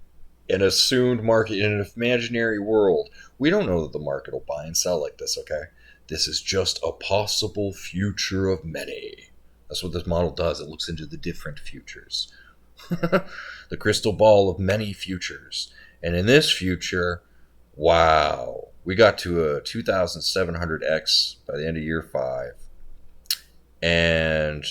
An assumed market in an imaginary world. We don't know that the market will buy and sell like this, okay? This is just a possible future of many. That's what this model does. It looks into the different futures. The crystal ball of many futures. And in this future, wow. We got to a 2,700x by the end of year 5. And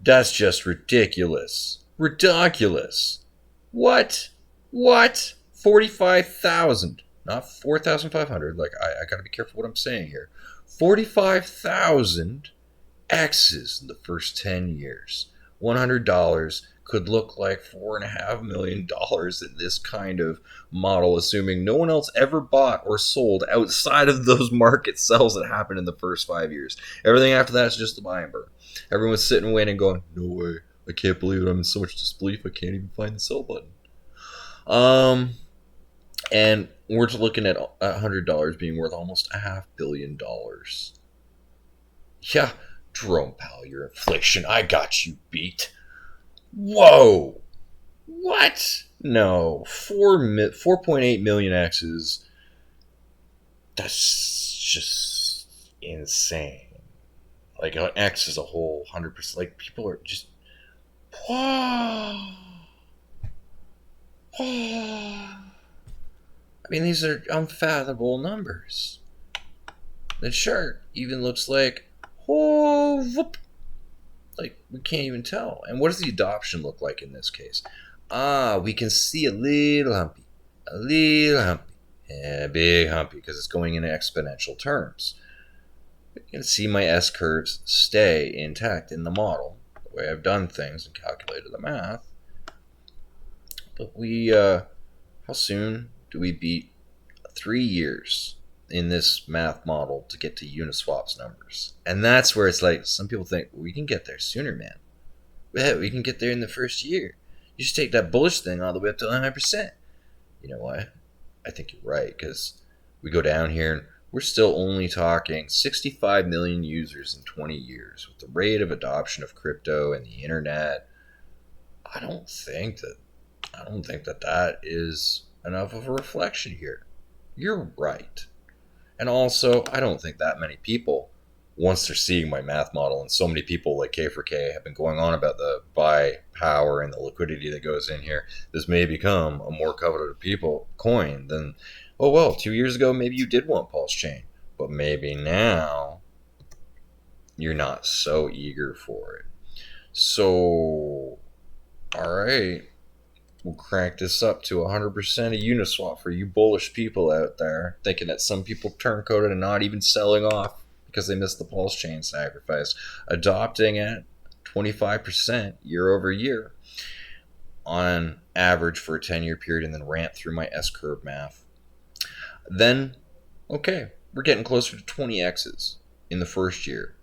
that's just ridiculous. Ridiculous. What? 45,000. Not 4,500. I got to be careful what I'm saying here. 45,000 X's in the first 10 years. $100 could look like $4.5 million in this kind of model, assuming no one else ever bought or sold outside of those market sells that happened in the first 5 years. Everything after that is just the buy and burn. Everyone's sitting waiting going, no way, I can't believe it. I'm in so much disbelief I can't even find the sell button. And we're looking at $100 being worth almost $500 million. Yeah, Jerome Powell, your inflation, I got you beat. Whoa! What? No. 4.8 million X's. That's just insane. Like, an X is a whole 100%. Like, people are just... I mean, these are unfathomable numbers. The chart even looks like... whoop. Like, we can't even tell. And what does the adoption look like in this case? We can see a little humpy. And a big humpy, because it's going in exponential terms. You can see my S-curves stay intact in the model, the way I've done things and calculated the math. But how soon do we beat 3 years in this math model to get to Uniswap's numbers? And that's where it's like, some people think, we can get there sooner, man. We can get there in the first year. You just take that bullish thing all the way up to 100%. You know what? I think you're right, because we go down here and we're still only talking 65 million users in 20 years. With the rate of adoption of crypto and the internet, I don't think that that is enough of a reflection here. You're right. And also, I don't think that many people, once they're seeing my math model, and so many people like K4K have been going on about the buy power and the liquidity that goes in here, this may become a more coveted people coin than, oh well, 2 years ago maybe you did want PulseChain, but maybe now you're not so eager for it. So, alright, we'll crank this up to 100% of Uniswap for you bullish people out there, thinking that some people turncoated and not even selling off because they missed the PulseChain sacrifice, adopting at 25% year over year on average for a 10-year period, and then ramp through my S-curve math. Then, okay, we're getting closer to 20x's in the first year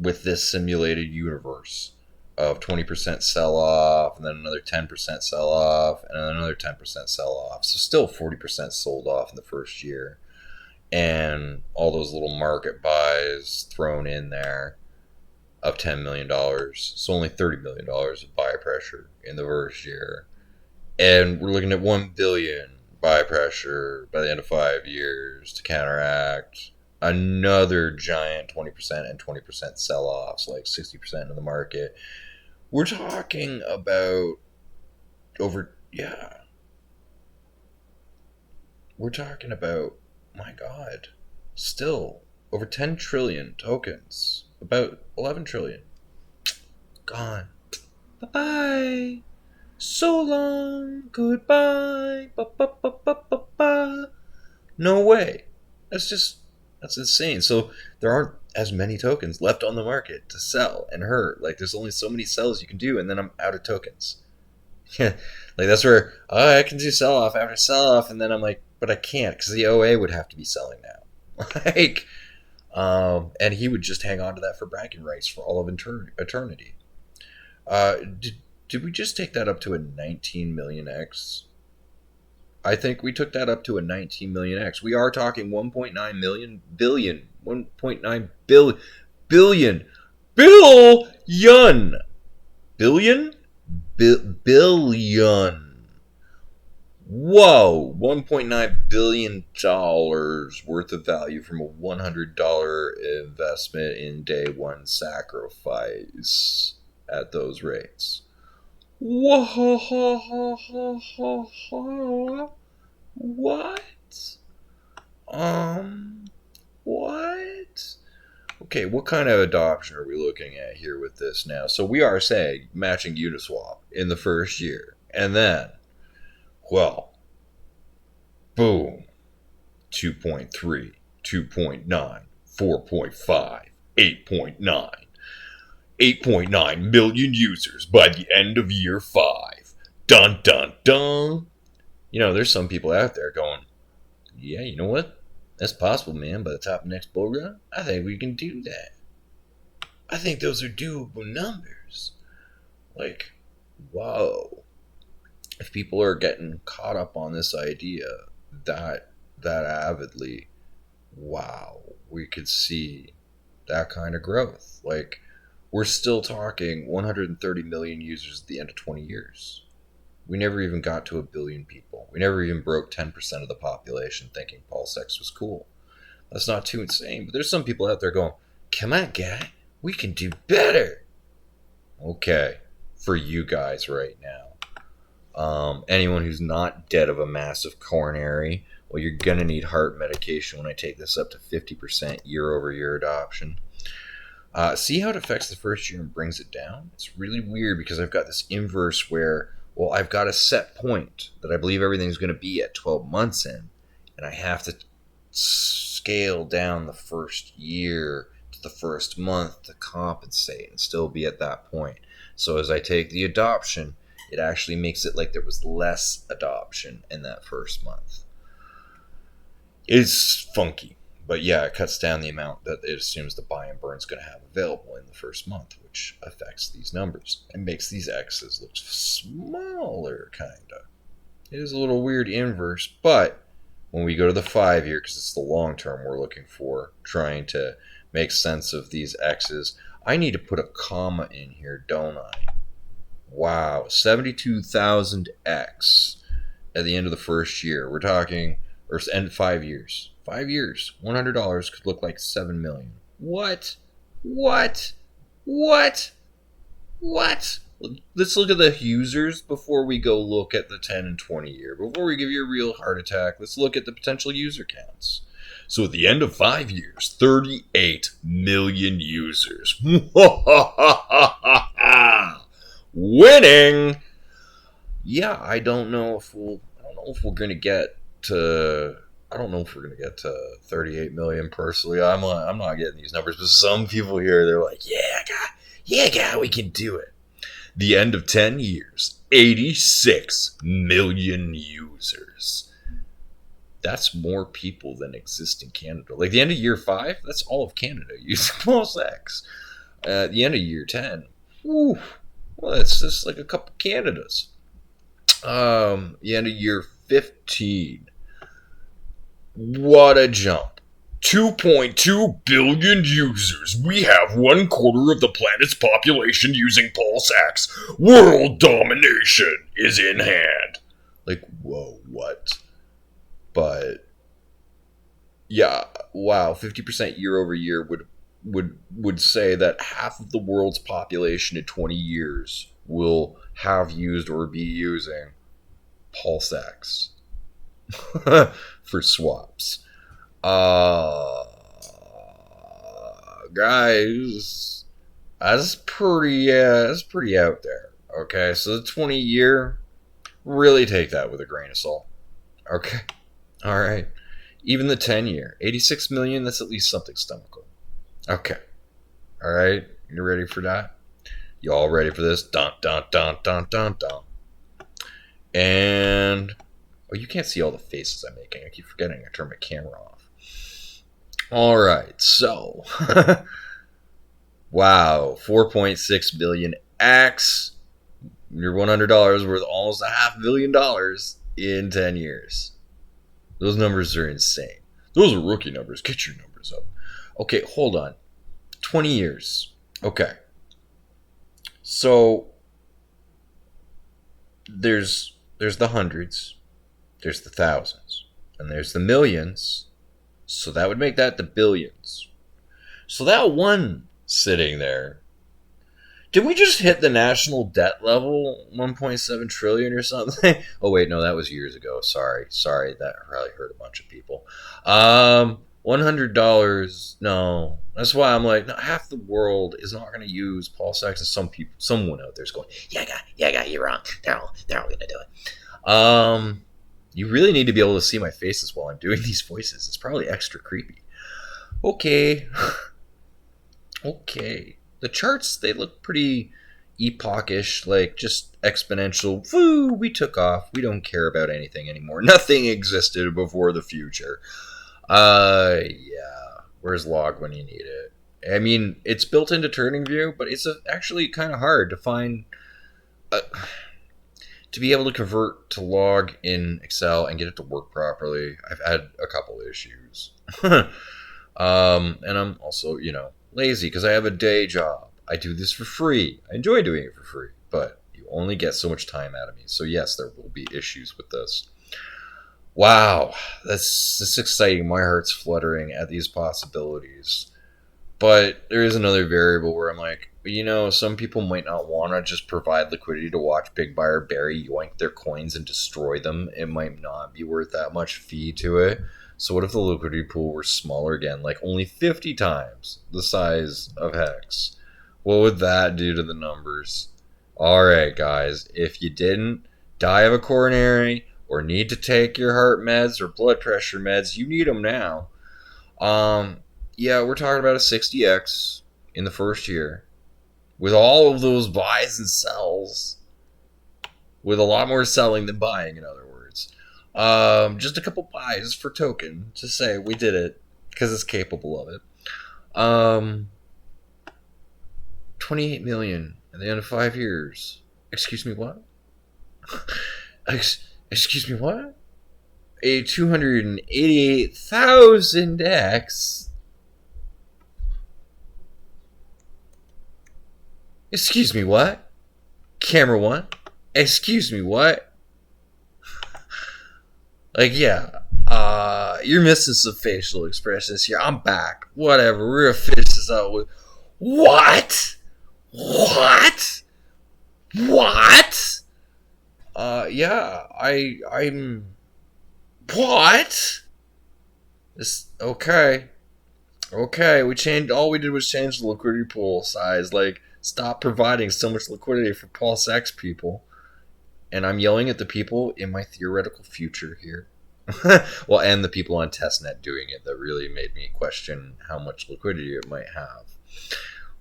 with this simulated universe of 20% sell-off, and then another 10% sell-off, and then another 10% sell-off. So still 40% sold off in the first year. And all those little market buys thrown in there of $10 million. So only $30 million of buy pressure in the first year. And we're looking at $1 billion buy pressure by the end of 5 years to counteract another giant 20% and 20% sell-offs, like 60% of the market. We're talking about we're talking about, my God, still over 10 trillion tokens, about 11 trillion. Gone. Bye-bye. So long. Goodbye. Ba-ba-ba-ba-ba-ba. No way. That's insane. So there aren't as many tokens left on the market to sell and hurt. Like, there's only so many sells you can do, and then I'm out of tokens. Yeah, like that's where I can do sell off after sell off, and then I'm like, but I can't because the OA would have to be selling now. Like, and he would just hang on to that for bragging rights for all of eternity. Did we just take that up to a 19 million X? I think we took that up to a 19 million X. We are talking 1.9 million billion, 1.9 billion, billion, billion, billion. Whoa, $1.9 billion worth of value from a $100 investment in day one sacrifice at those rates. Whoa, what? What? Okay, what kind of adoption are we looking at here with this now? So we are saying matching Uniswap in the first year, and then, well, boom, 2.3, 2.9, 4.5, 8.9. 8.9 million users by the end of year 5. Dun, dun, dun. You know, there's some people out there going, yeah, you know what? That's possible, man. By the top of the next bull run, I think we can do that. I think those are doable numbers. Like, whoa. If people are getting caught up on this idea that avidly, wow, we could see that kind of growth. Like, we're still talking 130 million users at the end of 20 years. We never even got to 1 billion people. We never even broke 10% of the population thinking PulseX was cool. That's not too insane, but there's some people out there going, come on, guy, we can do better. Okay, for you guys right now. Anyone who's not dead of a massive coronary, well, you're going to need heart medication when I take this up to 50% year over year adoption. See how it affects the first year and brings it down? It's really weird because I've got this inverse where, well, I've got a set point that I believe everything's going to be at 12 months in, and I have to scale down the first year to the first month to compensate and still be at that point. So as I take the adoption, it actually makes it like there was less adoption in that first month. It's funky. But yeah, it cuts down the amount that it assumes the buy and burn is going to have available in the first month, which affects these numbers and makes these X's look smaller, kind of. It is a little weird inverse, but when we go to the 5 year, because it's the long term we're looking for, trying to make sense of these X's, I need to put a comma in here, don't I? Wow, 72,000 X at the end of the first year. We're talking, or end 5 years. 5 years, $100 could look like 7 million. What? What? What? What? Let's look at the users before we go look at the 10 and 20 year. Before we give you a real heart attack, let's look at the potential user counts. So at the end of 5 years, 38 million users. Winning. Yeah, I don't know if we're gonna get to. I don't know if we're gonna get to 38 million personally. I'm not getting these numbers, but some people here, they're like, yeah, God, we can do it. The end of 10 years, 86 million users. That's more people than exist in Canada. Like the end of year 5, that's all of Canada using PulseX. The end of year 10, whew, well, that's just like a couple Canadas. The end of year 15, what a jump. 2.2 billion users. We have 1/4 of the planet's population using PulseX. World domination is in hand. Like, whoa, what? But yeah, wow, 50% year over year would say that half of the world's population in 20 years will have used or be using PulseX for swaps. Guys, that's pretty out there. Okay, so the 20 year, really take that with a grain of salt. Okay, all right. Even the 10 year, 86 million, that's at least something stomachal. Okay, all right. You ready for that? You all ready for this? Dun dun dun dun dun dun. And oh, you can't see all the faces I'm making. I keep forgetting I turn my camera off. All right, so wow, 4.6 billion X. Your $100 worth almost $500 million in 10 years. Those numbers are insane. Those are rookie numbers. Get your numbers up. Okay, hold on. 20 years. Okay. So there's the hundreds, there's the thousands, and there's the millions. So that would make that the billions. So that one sitting there, did we just hit the national debt level, 1.7 trillion or something? Oh wait, no, that was years ago. Sorry, that probably hurt a bunch of people. $100. No, that's why I'm like, no, half the world is not going to use PulseX, and someone out there's going, yeah, God, you're wrong. They're all going to do it. You really need to be able to see my faces while I'm doing these voices. It's probably extra creepy. Okay. The charts, they look pretty epochish, like just exponential. Woo, we took off. We don't care about anything anymore. Nothing existed before the future. Yeah. Where's log when you need it? I mean, it's built into Turning View, but it's actually kind of hard to find... to be able to convert to log in Excel and get it to work properly. I've had a couple issues. And I'm also, lazy because I have a day job. I do this for free. I enjoy doing it for free, but you only get so much time out of me. So yes, there will be issues with this. Wow, that's exciting. My heart's fluttering at these possibilities. But there is another variable where I'm like, some people might not want to just provide liquidity to watch Big Buyer Barry yoink their coins and destroy them. It might not be worth that much fee to it. So what if the liquidity pool were smaller again, like only 50 times the size of Hex? What would that do to the numbers? All right, guys, if you didn't die of a coronary or need to take your heart meds or blood pressure meds, you need them now. Yeah, we're talking about a 60x in the first year with all of those buys and sells, with a lot more selling than buying, in other words. Just a couple buys for token to say we did it because it's capable of it. 28 million at the end of 5 years. Excuse me, what? Excuse me, what? a 288,000x. Excuse me, what? Camera one? Excuse me, what? Like, yeah. You're missing some facial expressions here. I'm back. Whatever. We're gonna finish this out with what? What? What? Yeah. I'm. What? This okay. Okay, we changed. All we did was change the liquidity pool size. Like, stop providing so much liquidity for PulseX people. And I'm yelling at the people in my theoretical future here. Well, and the people on testnet doing it that really made me question how much liquidity it might have.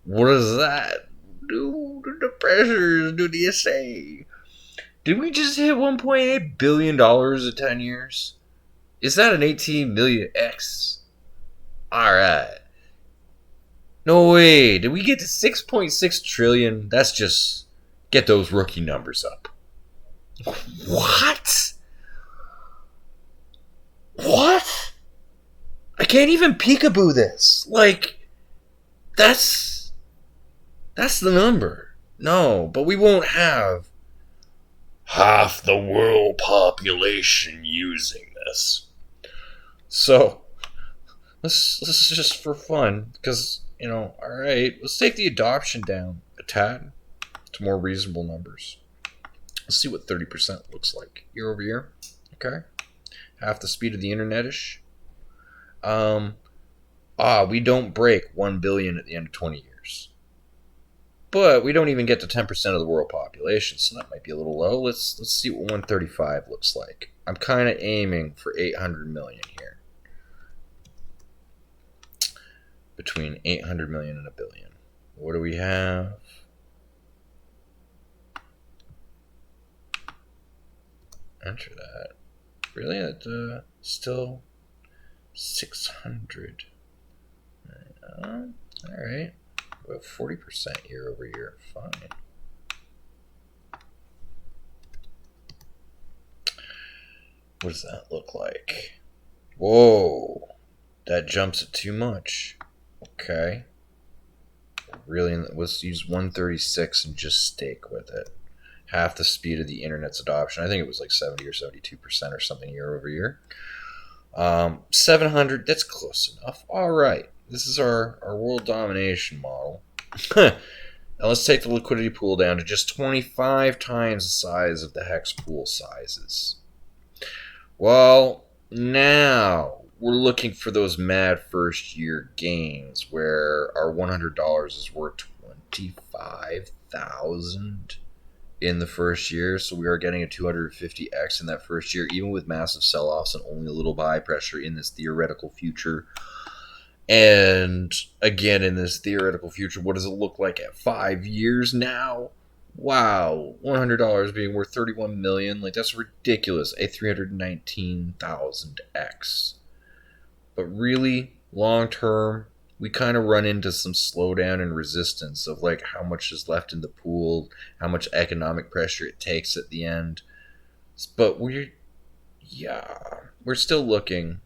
What does that do to the pressures? Do you say? Did we just hit $1.8 billion in 10 years? Is that an 18 million X? Alright. No way. Did we get to 6.6 trillion? That's just... Get those rookie numbers up. What? What? I can't even peekaboo this. Like, that's the number. No, but we won't have half the world population using this. So, let's just for fun, because, alright, let's take the adoption down a tad to more reasonable numbers. Let's see what 30% looks like year over year. Okay. Half the speed of the internet-ish. We don't break 1 billion at the end of 20 years. But we don't even get to 10% of the world population, so that might be a little low. Let's see what 135 looks like. I'm kind of aiming for 800 million here. Between 800 million and a billion. What do we have? Enter that. Really? It's still 600. Alright. About 40% year over year. Fine. What does that look like? Whoa. That jumps it too much. Okay. Really, let's use 136 and just stake with it. Half the speed of the internet's adoption. I think it was like 70 or 72% or something year over year. 700, that's close enough. All right. This is our world domination model. Now let's take the liquidity pool down to just 25 times the size of the hex pool sizes. Well, now we're looking for those mad first year gains where our $100 is worth 25,000 in the first year. So we are getting a 250x in that first year, even with massive sell-offs and only a little buy pressure in this theoretical future. And again, in this theoretical future, what does it look like at 5 years now? Wow, $100 being worth 31 million. Like, that's ridiculous. A 319,000x. But really, long term, we kind of run into some slowdown and resistance of like how much is left in the pool, how much economic pressure it takes at the end. But we're still looking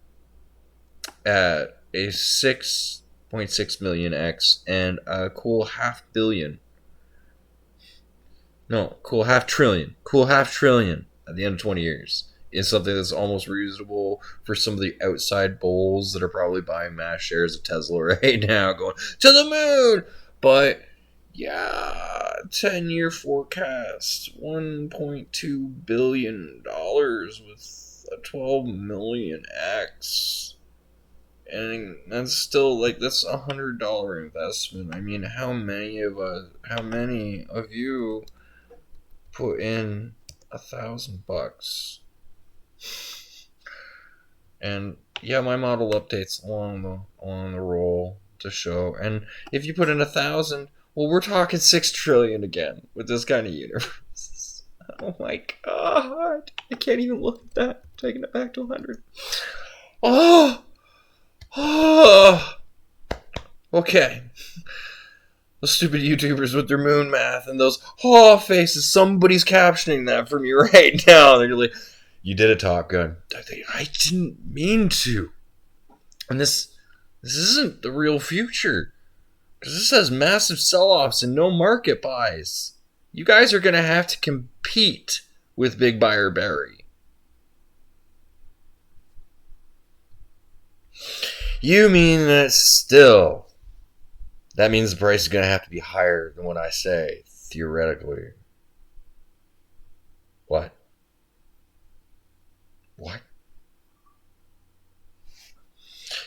at a 6.6 million X and a cool half trillion at the end of 20 years. Is something that's almost reasonable for some of the outside bulls that are probably buying mass shares of Tesla right now going to the moon. But yeah, 10-year forecast, $1.2 billion with a 12 million X. And that's still like, that's $100 investment. I mean, how many of you put in $1,000? And yeah, my model updates along the roll to show. And if you put in 1,000, well, we're talking 6 trillion again with this kind of universe. Oh my god, I can't even look at that. I'm taking it back to 100. Okay. Those stupid YouTubers with their moon math and those faces. Somebody's captioning that for me right now. They're like, You did a Top Gun. I didn't mean to. And this isn't the real future. Because this has massive sell-offs and no market buys. You guys are going to have to compete with Big Buyer Barry. You mean that still? That means the price is going to have to be higher than what I say, theoretically. What? What?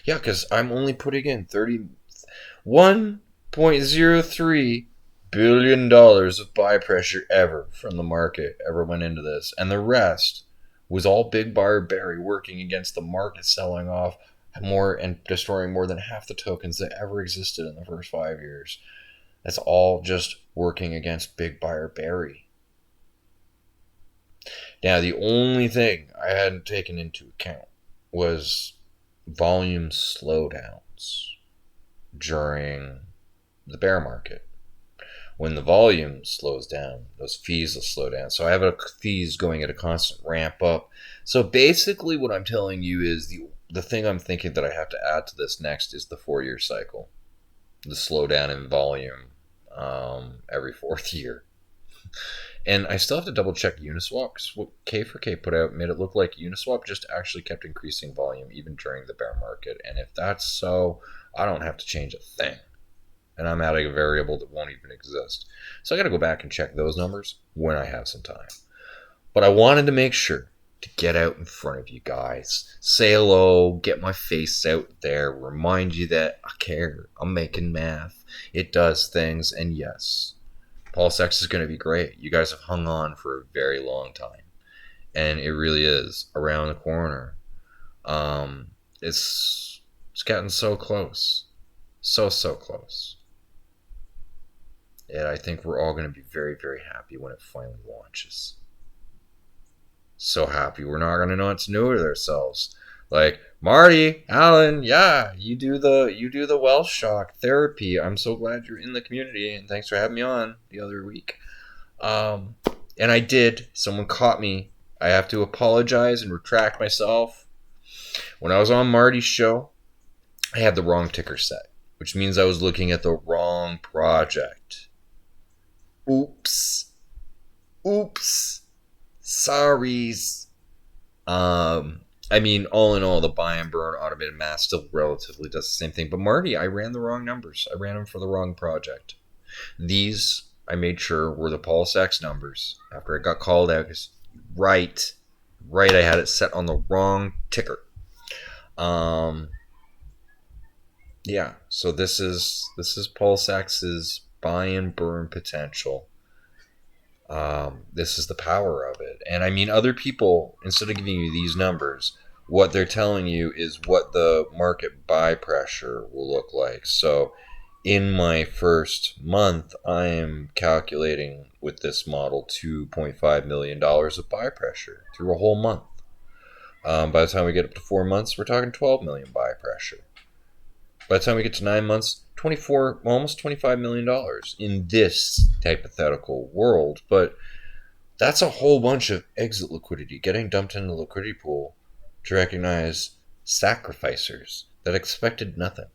Yeah, because I'm only putting in $1.03 billion of buy pressure ever from the market ever went into this. And the rest was all Big Buyer Barry working against the market selling off more and destroying more than half the tokens that ever existed in the first 5 years. That's all just working against Big Buyer Barry. Now, the only thing I hadn't taken into account was volume slowdowns during the bear market. When the volume slows down, those fees will slow down. So I have fees going at a constant ramp up. So basically what I'm telling you is the thing I'm thinking that I have to add to this next is the 4-year cycle. The slowdown in volume every 4th year. And I still have to double check Uniswap, because what K4K put out made it look like Uniswap just actually kept increasing volume even during the bear market. And if that's so, I don't have to change a thing. And I'm adding a variable that won't even exist. So I got to go back and check those numbers when I have some time. But I wanted to make sure to get out in front of you guys, say hello, get my face out there, remind you that I care. I'm making math. It does things. And yes, PulseX is going to be great. You guys have hung on for a very long time. And it really is around the corner. It's getting so close. So close. And I think we're all going to be very, very happy when it finally launches. So happy we're not going to know what to do with ourselves. Like, Marty, Alan, yeah, you do the well shock therapy. I'm so glad you're in the community, and thanks for having me on the other week. And I did. Someone caught me. I have to apologize and retract myself. When I was on Marty's show, I had the wrong ticker set, which means I was looking at the wrong project. Oops. Sorries. I mean, all in all, the buy and burn automated math still relatively does the same thing. But Marty, I ran the wrong numbers. I ran them for the wrong project. These, I made sure, were the PulseX numbers after I got called out. Because right, I had it set on the wrong ticker. Yeah, so this is PulseX's buy and burn potential. This is the power of it. And I mean, other people, instead of giving you these numbers, what they're telling you is what the market buy pressure will look like. So in my first month, I am calculating with this model $2.5 million of buy pressure through a whole month. By the time we get up to 4 months, we're talking 12 million buy pressure. By the time we get to 9 months, almost $25 million in this hypothetical world. But that's a whole bunch of exit liquidity getting dumped into the liquidity pool to recognize sacrificers that expected nothing.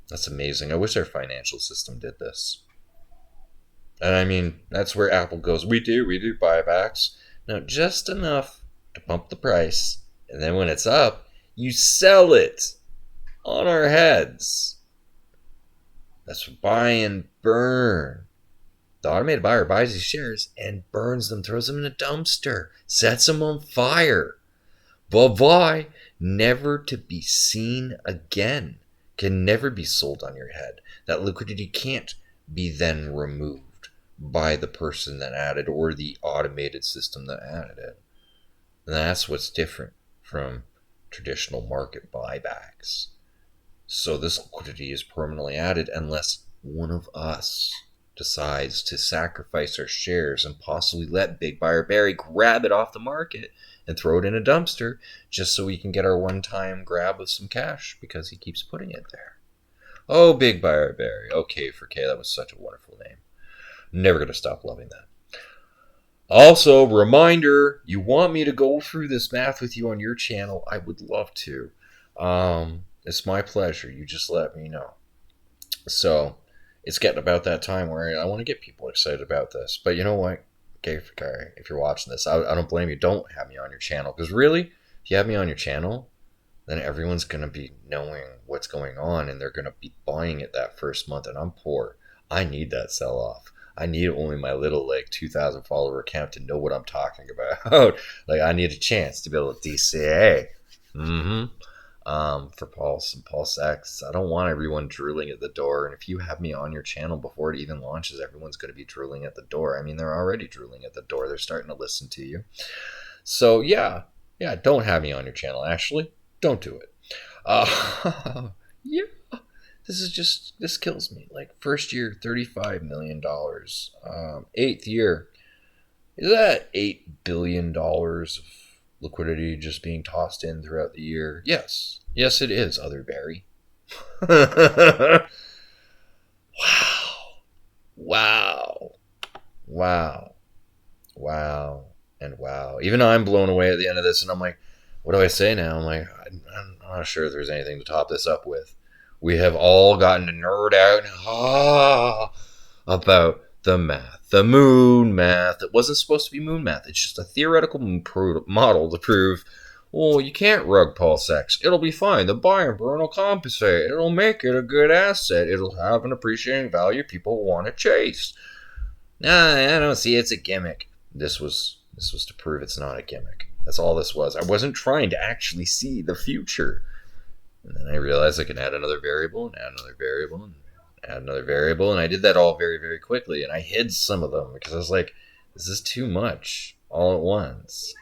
That's amazing. I wish our financial system did this. And I mean, that's where Apple goes, we do buybacks. Now, just enough to pump the price. And then when it's up, you sell it on our heads. That's buy and burn. The automated buyer buys these shares and burns them, throws them in a dumpster, sets them on fire. Bye-bye. Never to be seen again. Can never be sold on your head. That liquidity can't be then removed by the person that added or the automated system that added it. And that's what's different from traditional market buybacks. So this liquidity is permanently added unless one of us decides to sacrifice our shares and possibly let Big Buyer Barry grab it off the market and throw it in a dumpster just so we can get our one-time grab of some cash because he keeps putting it there. Oh, Big Buyer Barry. Okay, for K, that was such a wonderful name. Never going to stop loving that. Also, reminder, you want me to go through this math with you on your channel? I would love to. It's my pleasure. You just let me know. So, it's getting about that time where I want to get people excited about this. But you know what? Okay, if you're watching this, I don't blame you. Don't have me on your channel. Because really, if you have me on your channel, then everyone's going to be knowing what's going on and they're going to be buying it that first month. And I'm poor. I need that sell off. I need only my little 2,000 follower account to know what I'm talking about. I need a chance to be able to DCA. For Pulse and PulseX. I don't want everyone drooling at the door. And if you have me on your channel before it even launches, everyone's going to be drooling at the door. I mean, they're already drooling at the door. They're starting to listen to you. So yeah, don't have me on your channel. Actually, don't do it. Yeah. This kills me. First year, $35 million. 8th year, is that $8 billion of liquidity just being tossed in throughout the year? Yes, it is, Other Barry. Wow, and wow. Even I'm blown away at the end of this, and I'm like, what do I say now? I'm not sure if there's anything to top this up with. We have all gotten to nerd out about the math, the moon math. It wasn't supposed to be moon math. It's just a theoretical model to prove, well, you can't rug PulseX. It'll be fine. The buy and burn will compensate. It'll make it a good asset. It'll have an appreciating value people want to chase. Nah, I don't see. It's a gimmick. This was to prove it's not a gimmick. That's all this was. I wasn't trying to actually see the future. And then I realized I can add another variable and add another variable and add another variable. And I did that all very, very quickly. And I hid some of them because I was like, this is too much all at once.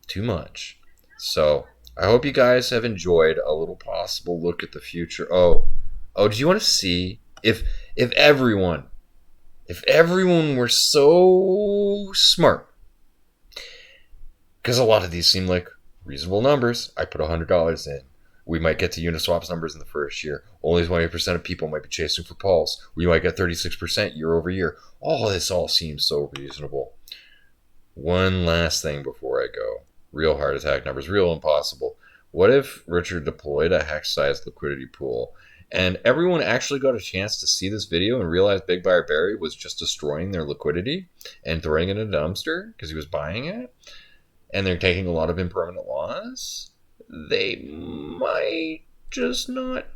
Too much. So I hope you guys have enjoyed a little possible look at the future. Oh, do you want to see if everyone were so smart? Because a lot of these seem like reasonable numbers. I put $100 in. We might get to Uniswap's numbers in the first year. Only 20% of people might be chasing for Pulse. We might get 36% year over year. This all seems so reasonable. One last thing before I go. Real heart attack numbers, real impossible. What if Richard deployed a hex-sized liquidity pool and everyone actually got a chance to see this video and realize Big Buyer Barry was just destroying their liquidity and throwing it in a dumpster because he was buying it? And they're taking a lot of impermanent loss? They might just not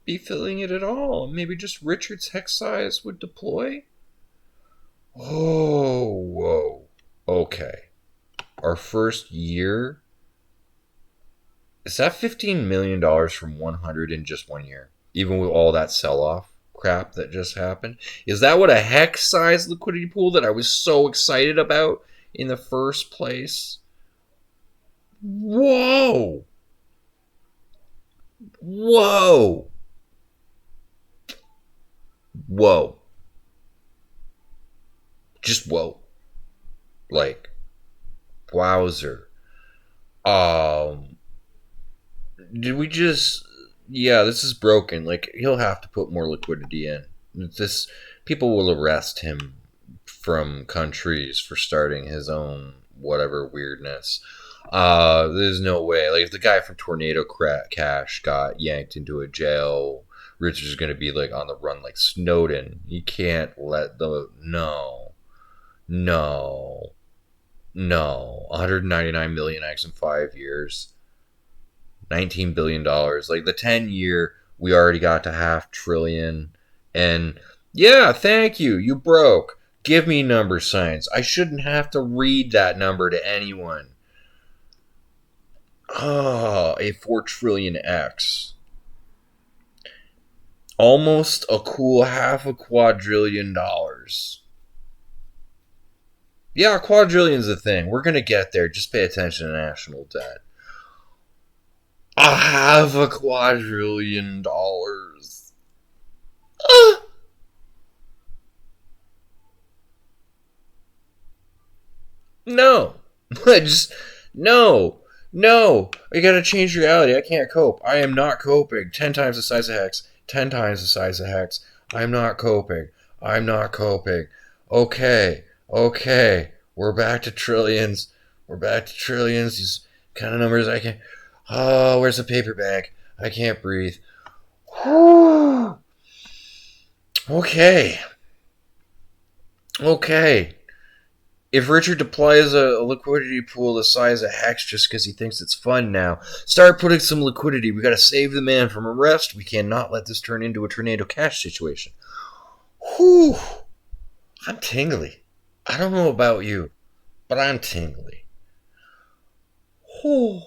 be filling it at all. Maybe just Richard's hex size would deploy? Oh, whoa. Okay. Our first year? Is that $15 million from 100 in just 1 year? Even with all that sell-off crap that just happened? Is that what a hex size liquidity pool that I was so excited about in the first place? Whoa! Just whoa. Wowzer. Did we just... Yeah, this is broken. He'll have to put more liquidity in. People will arrest him from countries for starting his own whatever weirdness. There's no way. If the guy from Tornado Cash got yanked into a jail, Richard's going to be on the run like Snowden. You can't let the... No. 199 million X in 5 years. $19 billion. The 10-year, we already got to $500 billion. And yeah, thank you. You broke. Give me number signs. I shouldn't have to read that number to anyone. A 4 trillion X. Almost a cool $500 quadrillion. Yeah, quadrillion's a thing. We're going to get there. Just pay attention to national debt. $500 quadrillion. No. No. You gotta change reality. I can't cope. I am not coping. 10 times the size of Hex. 10 times the size of Hex. I'm not coping. Okay. Okay, we're back to trillions. We're back to trillions. These kind of numbers I can't. Oh, where's the paper bag? I can't breathe. Okay. Okay. If Richard deploys a liquidity pool the size of Hex just because he thinks it's fun now, start putting some liquidity. We gotta save the man from arrest. We cannot let this turn into a tornado cash situation. Whew. I'm tingly. I don't know about you, but I'm tingly. Whew.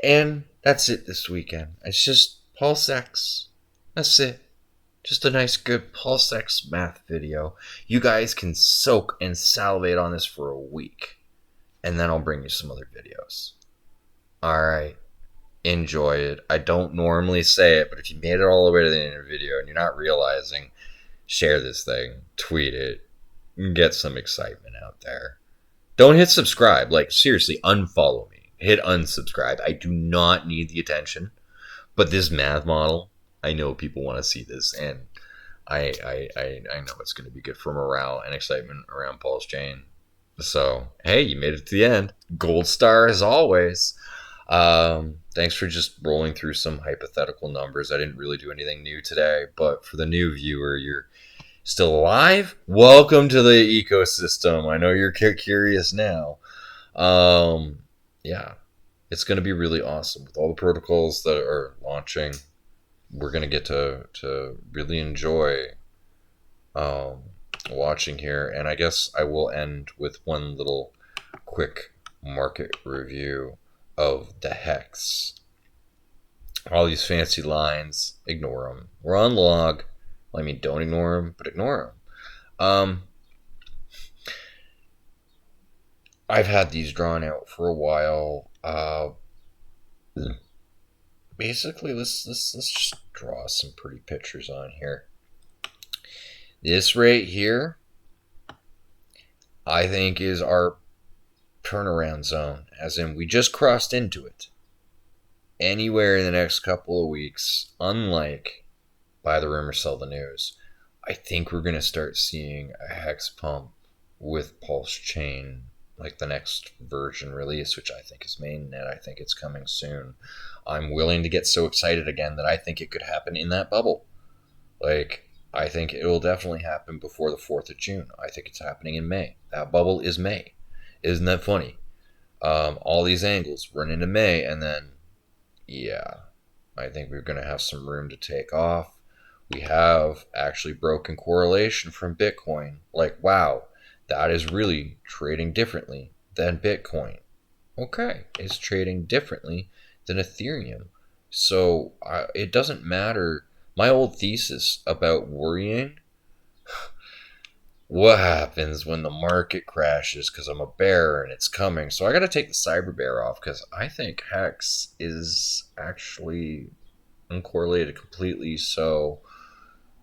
And that's it this weekend. It's just PulseX. That's it. Just a nice, good PulseX math video. You guys can soak and salivate on this for a week. And then I'll bring you some other videos. Alright. Enjoy it. I don't normally say it, but if you made it all the way to the end of the video and you're not realizing, share this thing. Tweet it. Get some excitement out there. Don't hit subscribe. Like, seriously, unfollow me. Hit unsubscribe. I do not need the attention. But this math model, I know people want to see this, and I know it's going to be good for morale and excitement around PulseChain. So, hey, you made it to the end. Gold star as always. Thanks for just rolling through some hypothetical numbers. I didn't really do anything new today, but for the new viewer, you're still alive? Welcome to the ecosystem. I know you're curious now. Yeah, it's going to be really awesome with all the protocols that are launching. We're going to get to really enjoy watching here. And I guess I will end with one little quick market review of the Hex. All these fancy lines, ignore them. We're on log. I mean, don't ignore them, but ignore them. I've had these drawn out for a while. Basically, let's just draw some pretty pictures on here. This right here, I think, is our turnaround zone, as in we just crossed into it. Anywhere in the next couple of weeks, unlike buy the rumor, sell the news, I think we're going to start seeing a Hex pump with PulseChain, like the next version release, which I think is mainnet. I think it's coming soon. I'm willing to get so excited again that I think it could happen in that bubble. Like, I think it will definitely happen before the 4th of June. I think it's happening in May. That bubble is May. Isn't that funny? All these angles run into May, and then, yeah, I think we're going to have some room to take off. We have actually broken correlation from Bitcoin. Like, wow, that is really trading differently than Bitcoin. Okay, it's trading differently than Ethereum. So it doesn't matter. My old thesis about worrying, what happens when the market crashes because I'm a bear and it's coming. So I got to take the cyber bear off because I think Hex is actually uncorrelated completely. So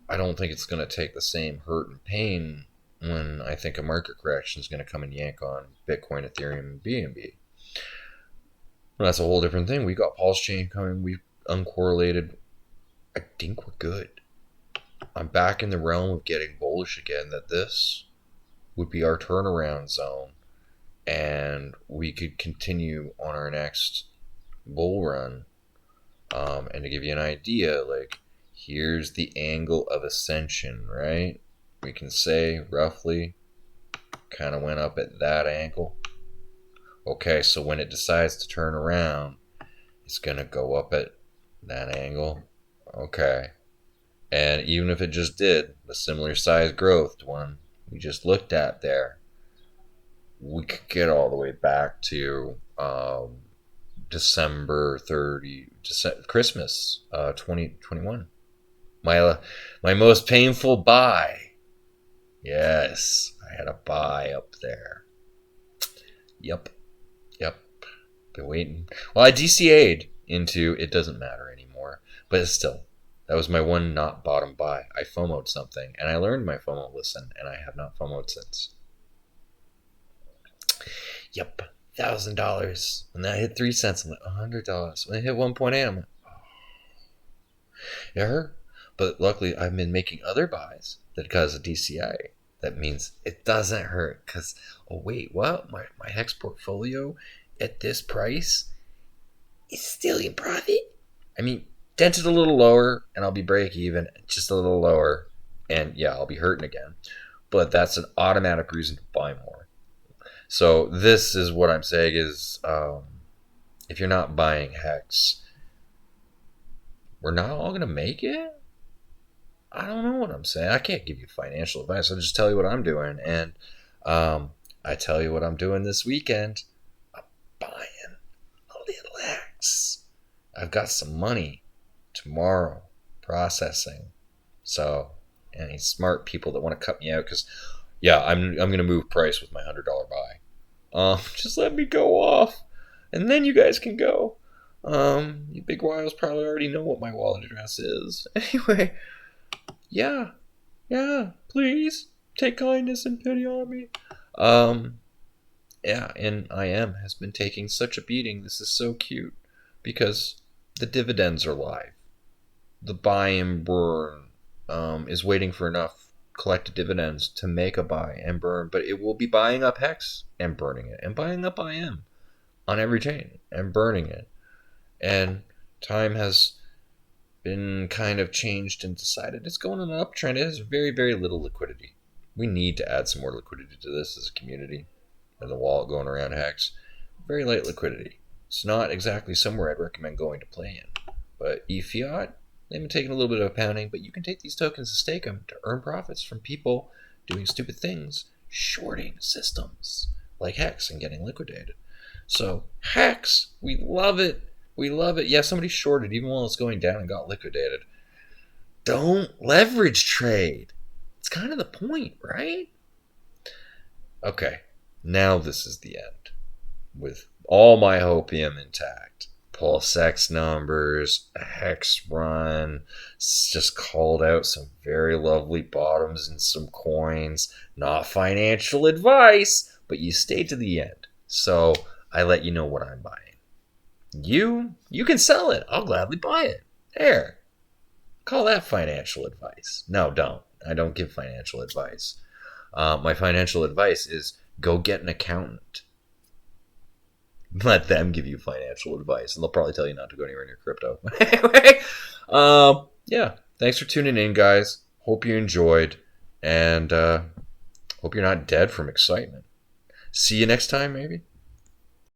I don't think it's going to take the same hurt and pain when I think a market correction is going to come and yank on Bitcoin, Ethereum, and BNB. Well, that's a whole different thing. We got PulseChain coming. We've uncorrelated. I think we're good. I'm back in the realm of getting bullish again, that this would be our turnaround zone, and we could continue on our next bull run. And to give you an idea, like, here's the angle of ascension, right? We can say roughly kind of went up at that angle. Okay, so when it decides to turn around, it's going to go up at that angle. Okay. And even if it just did the similar size growth to one we just looked at there, we could get all the way back to December 30, Christmas 2021. My most painful buy. Yes, I had a buy up there. Yep. Been waiting. Well, I DCA'd into it doesn't matter anymore, but still, that was my one not bottom buy. I FOMO'd something, and I learned my FOMO lesson, and I have not FOMO'd since. Yep, $1,000. When that hit 3 cents, I'm like, $100. When it hit 1.8, I'm like, oh. It hurt. But luckily, I've been making other buys that cause a DCA That means it doesn't hurt because, oh, wait, what? My Hex portfolio at this price is still in profit? I mean, dented a little lower and I'll be break even, just a little lower. And yeah, I'll be hurting again. But that's an automatic reason to buy more. So this is what I'm saying is if you're not buying Hex, we're not all going to make it? I don't know what I'm saying. I can't give you financial advice. I'll just tell you what I'm doing. And I tell you what I'm doing this weekend. I'm buying a little Hex. I've got some money tomorrow processing. So, any smart people that want to cut me out, because yeah, I'm gonna move price with my $100 buy. Just let me go off, and then you guys can go. You big wiles probably already know what my wallet address is. Anyway, yeah, please take kindness and pity on me. Yeah, and IM has been taking such a beating. This is so cute because the dividends are live. The buy and burn is waiting for enough collected dividends to make a buy and burn, but it will be buying up Hex and burning it, and buying up IM on every chain and burning it. And time has been kind of changed and decided it's going on an uptrend. It has very, very little liquidity. We need to add some more liquidity to this as a community. And the wallet going around Hex, very light liquidity. It's not exactly somewhere I'd recommend going to play in. But eFiat, they've been taking a little bit of a pounding, but you can take these tokens and stake them to earn profits from people doing stupid things, shorting systems like Hex and getting liquidated. So Hex, we love it. We love it. Yeah, somebody shorted even while it's going down and got liquidated. Don't leverage trade. It's kind of the point, right? Okay, now this is the end. With all my hopium intact. PulseX numbers, a Hex run, just called out some very lovely bottoms in some coins. Not financial advice, but you stay to the end. So I let you know what I'm buying. You can sell it. I'll gladly buy it. There. Call that financial advice. No, don't. I don't give financial advice. My financial advice is go get an accountant. Let them give you financial advice, and they'll probably tell you not to go anywhere near crypto. Anyway, yeah. Thanks for tuning in, guys. Hope you enjoyed, and hope you're not dead from excitement. See you next time, maybe.